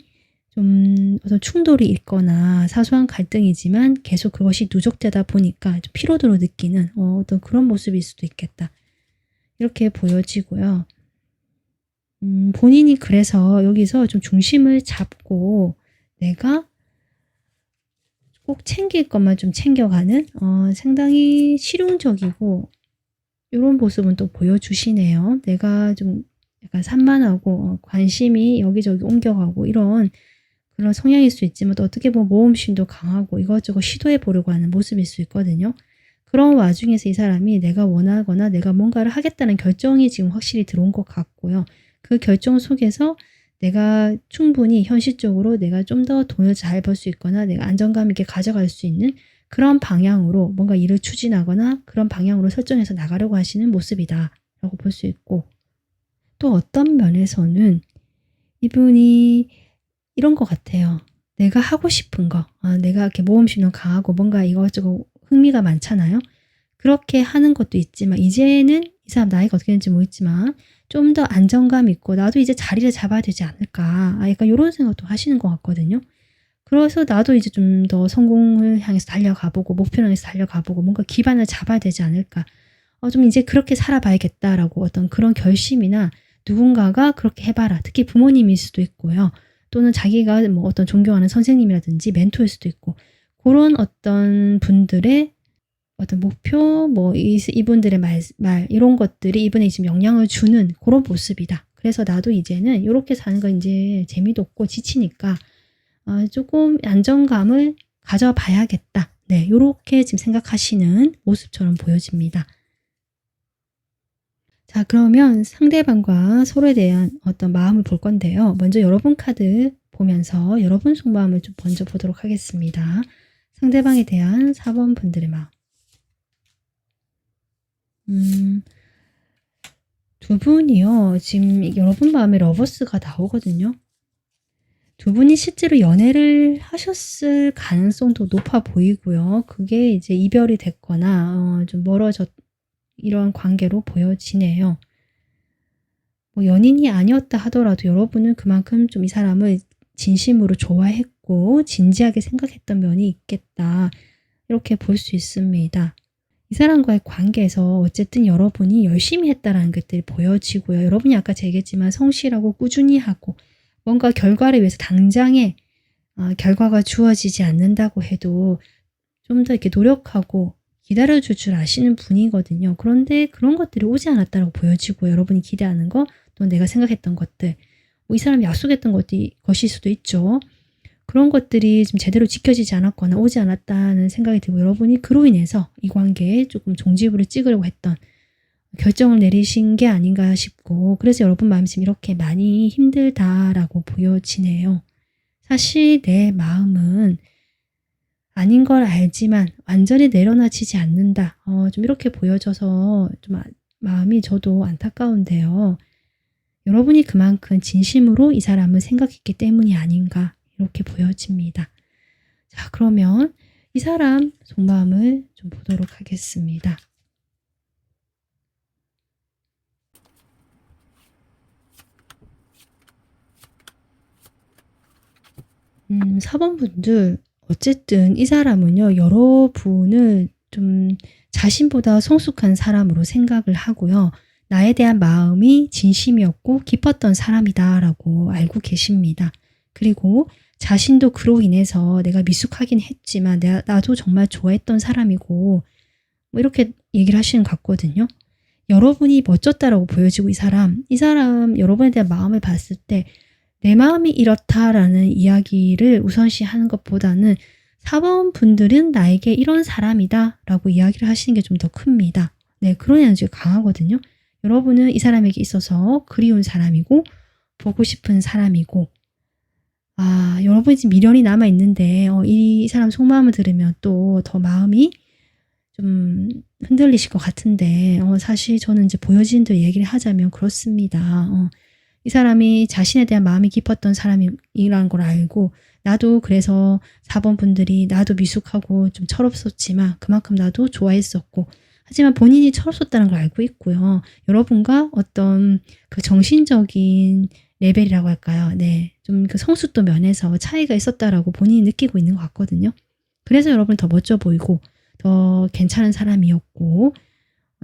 좀 어떤 충돌이 있거나 사소한 갈등이지만 계속 그것이 누적되다 보니까 좀 피로도로 느끼는 어떤 그런 모습일 수도 있겠다. 이렇게 보여지고요. 본인이 그래서 여기서 좀 중심을 잡고 내가 꼭 챙길 것만 좀 챙겨가는 상당히 실용적이고 이런 모습은 또 보여주시네요. 내가 좀 약간 산만하고 관심이 여기저기 옮겨가고 이런 그런 성향일 수 있지만 또 어떻게 보면 모험심도 강하고 이것저것 시도해 보려고 하는 모습일 수 있거든요. 그런 와중에서 이 사람이 내가 원하거나 내가 뭔가를 하겠다는 결정이 지금 확실히 들어온 것 같고요. 그 결정 속에서 내가 충분히 현실적으로 내가 좀 더 돈을 잘 벌 수 있거나 내가 안정감 있게 가져갈 수 있는 그런 방향으로 뭔가 일을 추진하거나 그런 방향으로 설정해서 나가려고 하시는 모습이다 라고 볼 수 있고 또 어떤 면에서는 이분이 이런 것 같아요. 내가 하고 싶은 거, 내가 이렇게 모험심도 강하고 뭔가 이것저것 흥미가 많잖아요. 그렇게 하는 것도 있지만 이제는 이 사람 나이가 어떻게 되는지 모르겠지만 좀 더 안정감 있고 나도 이제 자리를 잡아야 되지 않을까. 약간 이런 생각도 하시는 것 같거든요. 그래서 나도 이제 좀 더 성공을 향해서 달려가보고 목표를 향해서 달려가보고 뭔가 기반을 잡아야 되지 않을까. 좀 이제 그렇게 살아봐야겠다라고 어떤 그런 결심이나 누군가가 그렇게 해봐라. 특히 부모님일 수도 있고요. 또는 자기가 뭐 어떤 존경하는 선생님이라든지 멘토일 수도 있고 그런 어떤 분들의 어떤 목표, 뭐 이분들의 말 이런 것들이 이분에 지금 영향을 주는 그런 모습이다. 그래서 나도 이제는 이렇게 사는 거 이제 재미도 없고 지치니까 조금 안정감을 가져봐야겠다. 네, 요렇게 지금 생각하시는 모습처럼 보여집니다. 자, 그러면 상대방과 서로에 대한 어떤 마음을 볼 건데요. 먼저 여러분 카드 보면서 여러분 속마음을 좀 먼저 보도록 하겠습니다. 상대방에 대한 4번 분들의 마음. 두 분이요. 지금 여러분 마음에 러버스가 나오거든요. 두 분이 실제로 연애를 하셨을 가능성도 높아 보이고요. 그게 이제 이별이 됐거나 좀 멀어졌 이런 관계로 보여지네요. 뭐 연인이 아니었다 하더라도 여러분은 그만큼 좀 이 사람을 진심으로 좋아했고 진지하게 생각했던 면이 있겠다. 이렇게 볼 수 있습니다. 이 사람과의 관계에서 어쨌든 여러분이 열심히 했다라는 것들이 보여지고요. 여러분이 아까 얘기했지만 성실하고 꾸준히 하고 뭔가 결과를 위해서 당장에 결과가 주어지지 않는다고 해도 좀 더 이렇게 노력하고 기다려줄 줄 아시는 분이거든요. 그런데 그런 것들이 오지 않았다고 보여지고 여러분이 기대하는 거, 또 내가 생각했던 것들, 뭐 이 사람이 약속했던 것일 수도 있죠. 그런 것들이 좀 제대로 지켜지지 않았거나 오지 않았다는 생각이 들고 여러분이 그로 인해서 이 관계에 조금 종지부를 찍으려고 했던 결정을 내리신 게 아닌가 싶고 그래서 여러분 마음이 지금 이렇게 많이 힘들다라고 보여지네요. 사실 내 마음은 아닌 걸 알지만 완전히 내려놔지지 않는다. 좀 이렇게 보여져서 좀 마음이 저도 안타까운데요. 여러분이 그만큼 진심으로 이 사람을 생각했기 때문이 아닌가 이렇게 보여집니다. 자, 그러면 이 사람 속마음을 좀 보도록 하겠습니다. 4번 분들 어쨌든 이 사람은요. 여러분을 좀 자신보다 성숙한 사람으로 생각을 하고요. 나에 대한 마음이 진심이었고 깊었던 사람이다라고 알고 계십니다. 그리고 자신도 그로 인해서 내가 미숙하긴 했지만 나도 정말 좋아했던 사람이고 뭐 이렇게 얘기를 하시는 것 같거든요. 여러분이 멋졌다라고 보여지고 이 사람 여러분에 대한 마음을 봤을 때 내 마음이 이렇다라는 이야기를 우선시하는 것보다는 4번 분들은 나에게 이런 사람이다 라고 이야기를 하시는 게 좀 더 큽니다. 네, 그런 에너지가 강하거든요. 여러분은 이 사람에게 있어서 그리운 사람이고 보고 싶은 사람이고 여러분이 지금 미련이 남아있는데 이 사람 속마음을 들으면 또 더 마음이 좀 흔들리실 것 같은데 사실 저는 이제 보여지는 대로 얘기를 하자면 그렇습니다. 이 사람이 자신에 대한 마음이 깊었던 사람이라는 걸 알고 나도 그래서 4번 분들이 나도 미숙하고 좀 철없었지만 그만큼 나도 좋아했었고 하지만 본인이 철없었다는 걸 알고 있고요. 여러분과 어떤 그 정신적인 레벨이라고 할까요? 네, 좀 그 성숙도 면에서 차이가 있었다라고 본인이 느끼고 있는 것 같거든요. 그래서 여러분 더 멋져 보이고 더 괜찮은 사람이었고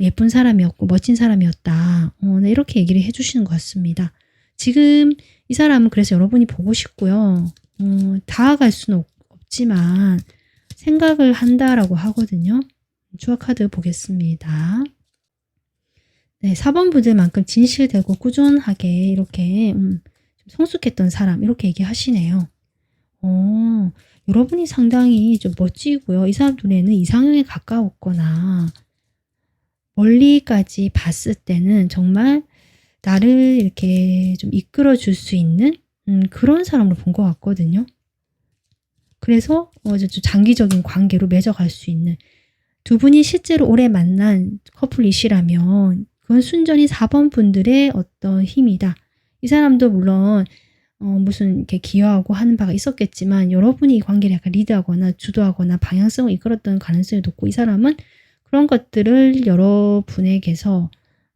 예쁜 사람이었고 멋진 사람이었다. 네, 이렇게 얘기를 해주시는 것 같습니다. 지금 이 사람은 그래서 여러분이 보고 싶고요. 다가갈 수는 없지만 생각을 한다라고 하거든요. 추억 카드 보겠습니다. 네, 4번 분들만큼 진실되고 꾸준하게 이렇게 좀 성숙했던 사람 이렇게 얘기하시네요. 여러분이 상당히 좀 멋지고요. 이 사람 눈에는 이상형에 가까웠거나 멀리까지 봤을 때는 정말 나를 이렇게 좀 이끌어 줄 수 있는 그런 사람으로 본 것 같거든요. 그래서 좀 장기적인 관계로 맺어갈 수 있는 두 분이 실제로 오래 만난 커플이시라면 그건 순전히 4번 분들의 어떤 힘이다. 이 사람도 물론 무슨 이렇게 기여하고 하는 바가 있었겠지만 여러분이 이 관계를 약간 리드하거나 주도하거나 방향성을 이끌었던 가능성이 높고 이 사람은 그런 것들을 여러분에게서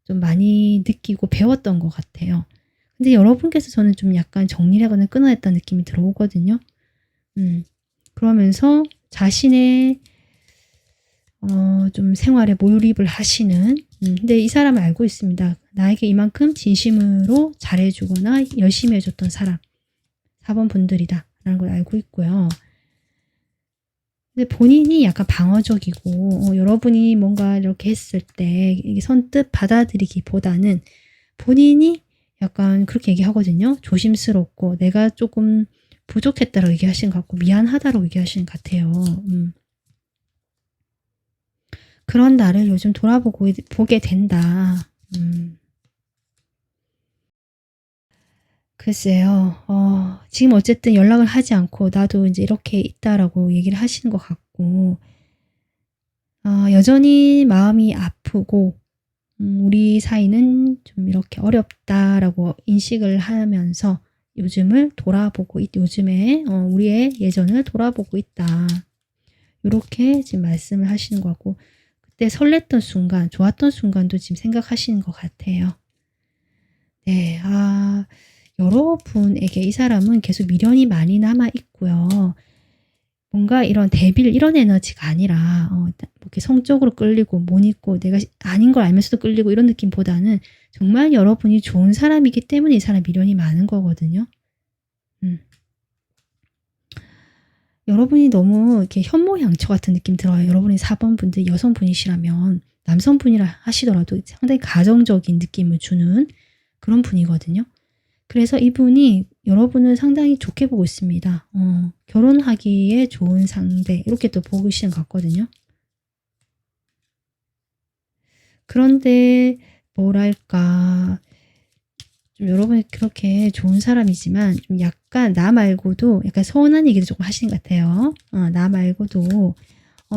좀 많이 느끼고 배웠던 것 같아요. 근데 여러분께서 저는 좀 약간 정리를 하거나 끊어냈다는 느낌이 들어오거든요. 그러면서 자신의 좀 생활에 몰입을 하시는, 근데 이 사람은 알고 있습니다. 나에게 이만큼 진심으로 잘해주거나 열심히 해줬던 사람, 4번 분들이다 라는 걸 알고 있고요. 근데 본인이 약간 방어적이고, 여러분이 뭔가 이렇게 했을 때 이게 선뜻 받아들이기보다는 본인이 약간 그렇게 얘기하거든요. 조심스럽고 내가 조금 부족했다라고 얘기하시는 것 같고 미안하다라고 얘기하시는 것 같아요. 그런 나를 요즘 보게 된다. 글쎄요. 지금 어쨌든 연락을 하지 않고 나도 이제 이렇게 있다라고 얘기를 하시는 것 같고, 여전히 마음이 아프고, 우리 사이는 좀 이렇게 어렵다라고 인식을 하면서 요즘에 우리의 예전을 돌아보고 있다. 이렇게 지금 말씀을 하시는 것 같고, 그때 설렜던 순간, 좋았던 순간도 지금 생각하시는 것 같아요. 네, 여러분에게 이 사람은 계속 미련이 많이 남아 있고요. 뭔가 이런 이런 에너지가 아니라 이렇게 성적으로 끌리고 못 있고 내가 아닌 걸 알면서도 끌리고 이런 느낌보다는 정말 여러분이 좋은 사람이기 때문에 이 사람 미련이 많은 거거든요. 여러분이 너무 이렇게 현모양처 같은 느낌 들어요. 여러분이 4번 분들 여성분이시라면 남성분이라 하시더라도 상당히 가정적인 느낌을 주는 그런 분이거든요. 그래서 이분이 여러분을 상당히 좋게 보고 있습니다. 결혼하기에 좋은 상대 이렇게 또 보시는 것 같거든요. 그런데 뭐랄까 좀 여러분이 그렇게 좋은 사람이지만 좀 약간 나 말고도 약간 서운한 얘기도 조금 하시는 것 같아요. 나 말고도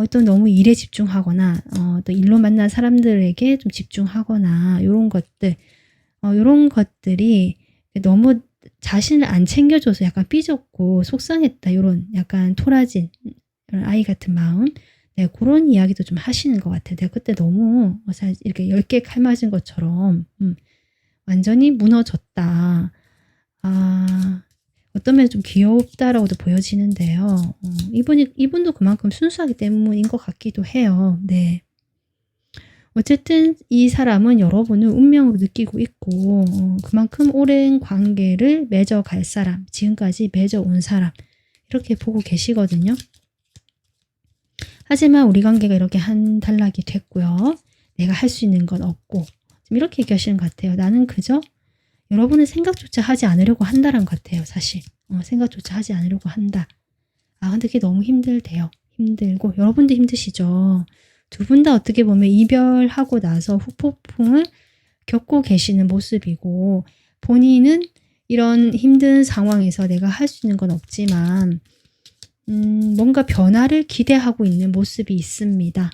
또 너무 일에 집중하거나 또 일로 만난 사람들에게 좀 집중하거나 이런 것들이 너무 자신을 안 챙겨줘서 약간 삐졌고 속상했다 이런 약간 토라진 아이 같은 마음, 네, 그런 이야기도 좀 하시는 것 같아요. 내가 그때 너무 이렇게 10개 칼 맞은 것처럼 완전히 무너졌다. 어떤 면에 좀 귀엽다라고도 보여지는데요. 이분도 그만큼 순수하기 때문인 것 같기도 해요. 네. 어쨌든 이 사람은 여러분을 운명으로 느끼고 있고 그만큼 오랜 관계를 맺어갈 사람, 지금까지 맺어온 사람 이렇게 보고 계시거든요. 하지만 우리 관계가 이렇게 한 단락이 됐고요. 내가 할 수 있는 건 없고 좀 이렇게 얘기하시는 것 같아요. 나는 그저 여러분을 생각조차 하지 않으려고 한다는 것 같아요. 사실 생각조차 하지 않으려고 한다. 근데 그게 너무 힘들대요. 힘들고 여러분도 힘드시죠. 두 분 다 어떻게 보면 이별하고 나서 후폭풍을 겪고 계시는 모습이고 본인은 이런 힘든 상황에서 내가 할 수 있는 건 없지만 뭔가 변화를 기대하고 있는 모습이 있습니다.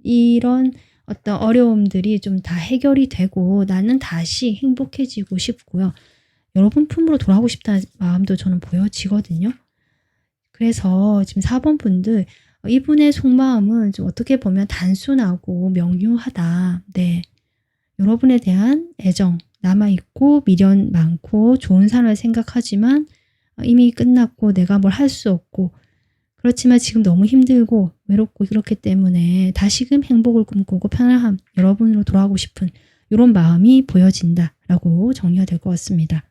이런 어떤 어려움들이 좀 다 해결이 되고 나는 다시 행복해지고 싶고요. 여러분 품으로 돌아오고 싶다는 마음도 저는 보여지거든요. 그래서 지금 4번 분들 이분의 속마음은 좀 어떻게 보면 단순하고 명료하다. 네. 여러분에 대한 애정 남아있고 미련 많고 좋은 사람을 생각하지만 이미 끝났고 내가 뭘 할 수 없고 그렇지만 지금 너무 힘들고 외롭고 그렇기 때문에 다시금 행복을 꿈꾸고 편안함 여러분으로 돌아가고 싶은 이런 마음이 보여진다라고 정리가 될 것 같습니다.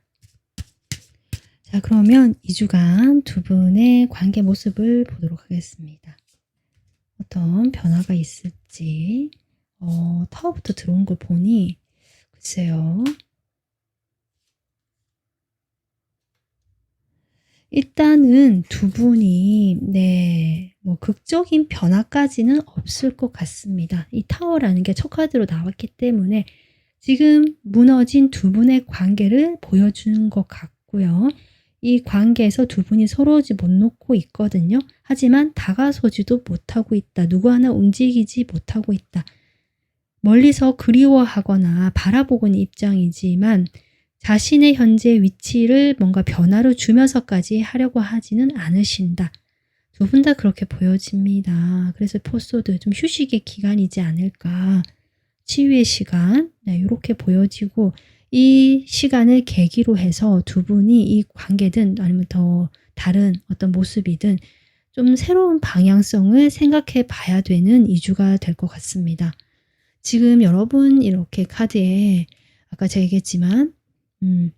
자, 그러면 2주간 두 분의 관계 모습을 보도록 하겠습니다. 어떤 변화가 있을지 타워부터 들어온 걸 보니 글쎄요. 일단은 두 분이 뭐 극적인 변화까지는 없을 것 같습니다. 이 타워라는 게 첫 카드로 나왔기 때문에 지금 무너진 두 분의 관계를 보여주는 것 같고요. 이 관계에서 두 분이 서로 못 놓고 있거든요. 하지만 다가서지도 못하고 있다. 누구 하나 움직이지 못하고 있다. 멀리서 그리워하거나 바라보고는 입장이지만 자신의 현재 위치를 뭔가 변화를 주면서까지 하려고 하지는 않으신다. 두 분 다 그렇게 보여집니다. 그래서 포소드 좀 휴식의 기간이지 않을까. 치유의 시간 이렇게 보여지고 이 시간을 계기로 해서 두 분이 이 관계든 아니면 더 다른 어떤 모습이든 좀 새로운 방향성을 생각해 봐야 되는 2주가 될 것 같습니다. 지금 여러분 이렇게 카드에 아까 제가 얘기했지만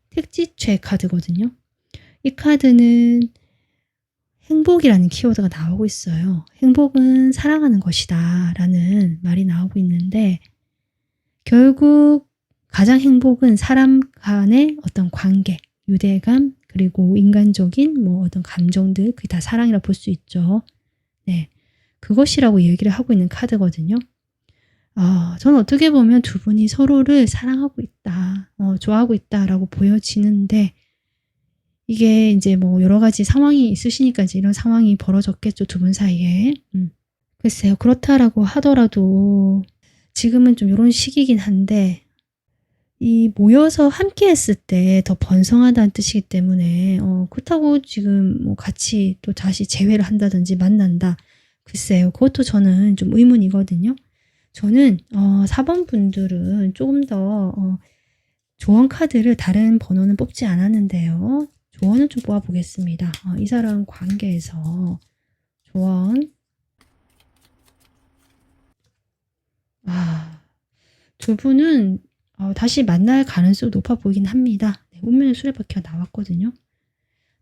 택지체 카드거든요. 이 카드는 행복이라는 키워드가 나오고 있어요. 행복은 사랑하는 것이다 라는 말이 나오고 있는데 결국 가장 행복은 사람 간의 어떤 관계, 유대감, 그리고 인간적인 뭐 어떤 감정들, 그게 다 사랑이라 볼 수 있죠. 네, 그것이라고 얘기를 하고 있는 카드거든요. 저는 어떻게 보면 두 분이 서로를 사랑하고 있다, 좋아하고 있다라고 보여지는데 이게 이제 뭐 여러 가지 상황이 있으시니까 이제 이런 상황이 벌어졌겠죠, 두 분 사이에. 글쎄요, 그렇다라고 하더라도 지금은 좀 이런 시기긴 한데 이 모여서 함께 했을 때 더 번성하다는 뜻이기 때문에 그렇다고 지금 뭐 같이 또 다시 재회를 한다든지 만난다. 글쎄요, 그것도 저는 좀 의문이거든요. 저는 4번 분들은 조금 더 조언 카드를 다른 번호는 뽑지 않았는데요. 조언을 좀 뽑아보겠습니다. 이 사람 관계에서 조언. 두 분은 다시 만날 가능성이 높아 보이긴 합니다. 네, 운명의 수레바퀴가 나왔거든요.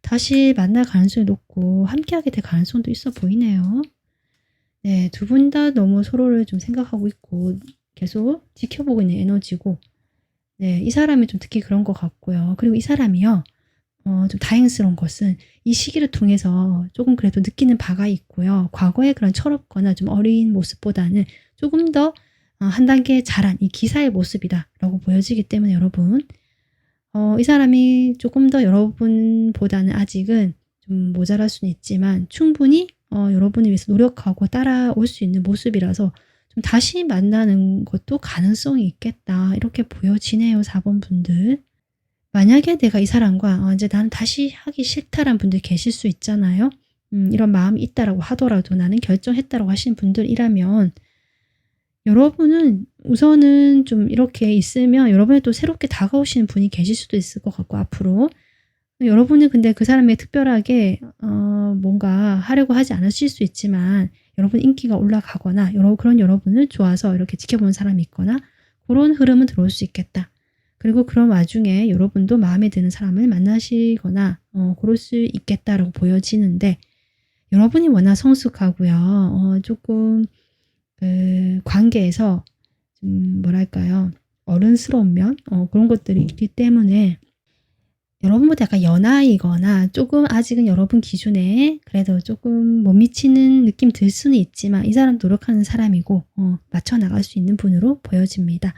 다시 만날 가능성이 높고 함께하게 될 가능성도 있어 보이네요. 네, 두 분 다 너무 서로를 좀 생각하고 있고 계속 지켜보고 있는 에너지고 네, 이 사람이 좀 특히 그런 것 같고요. 그리고 이 사람이요. 좀 다행스러운 것은 이 시기를 통해서 조금 그래도 느끼는 바가 있고요. 과거의 그런 철없거나 좀 어린 모습보다는 조금 더 한 단계 자란 이 기사의 모습이다라고 보여지기 때문에 여러분 이 사람이 조금 더 여러분보다는 아직은 좀 모자랄 수는 있지만 충분히 여러분을 위해서 노력하고 따라올 수 있는 모습이라서 좀 다시 만나는 것도 가능성이 있겠다 이렇게 보여지네요. 4번 분들. 만약에 내가 이 사람과 이제 나는 다시 하기 싫다라는 분들 계실 수 있잖아요. 이런 마음이 있다라고 하더라도 나는 결정했다라고 하시는 분들이라면 여러분은 우선은 좀 이렇게 있으면 여러분이 또 새롭게 다가오시는 분이 계실 수도 있을 것 같고 앞으로 여러분은 근데 그 사람에게 특별하게 뭔가 하려고 하지 않으실 수 있지만 여러분 인기가 올라가거나 그런 여러분을 좋아서 이렇게 지켜보는 사람이 있거나 그런 흐름은 들어올 수 있겠다. 그리고 그런 와중에 여러분도 마음에 드는 사람을 만나시거나 그럴 수 있겠다라고 보여지는데 여러분이 워낙 성숙하고요. 조금 그 관계에서 좀 뭐랄까요. 어른스러운 면 그런 것들이 있기 때문에 여러분보다 약간 연하이거나 조금 아직은 여러분 기준에 그래도 조금 못 미치는 느낌 들 수는 있지만 이 사람 노력하는 사람이고 맞춰 나갈 수 있는 분으로 보여집니다.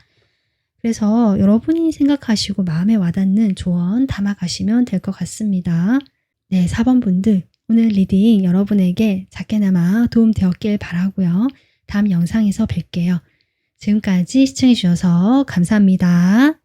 그래서 여러분이 생각하시고 마음에 와닿는 조언 담아가시면 될 것 같습니다. 네, 4번 분들 오늘 리딩 여러분에게 작게나마 도움 되었길 바라고요. 다음 영상에서 뵐게요. 지금까지 시청해 주셔서 감사합니다.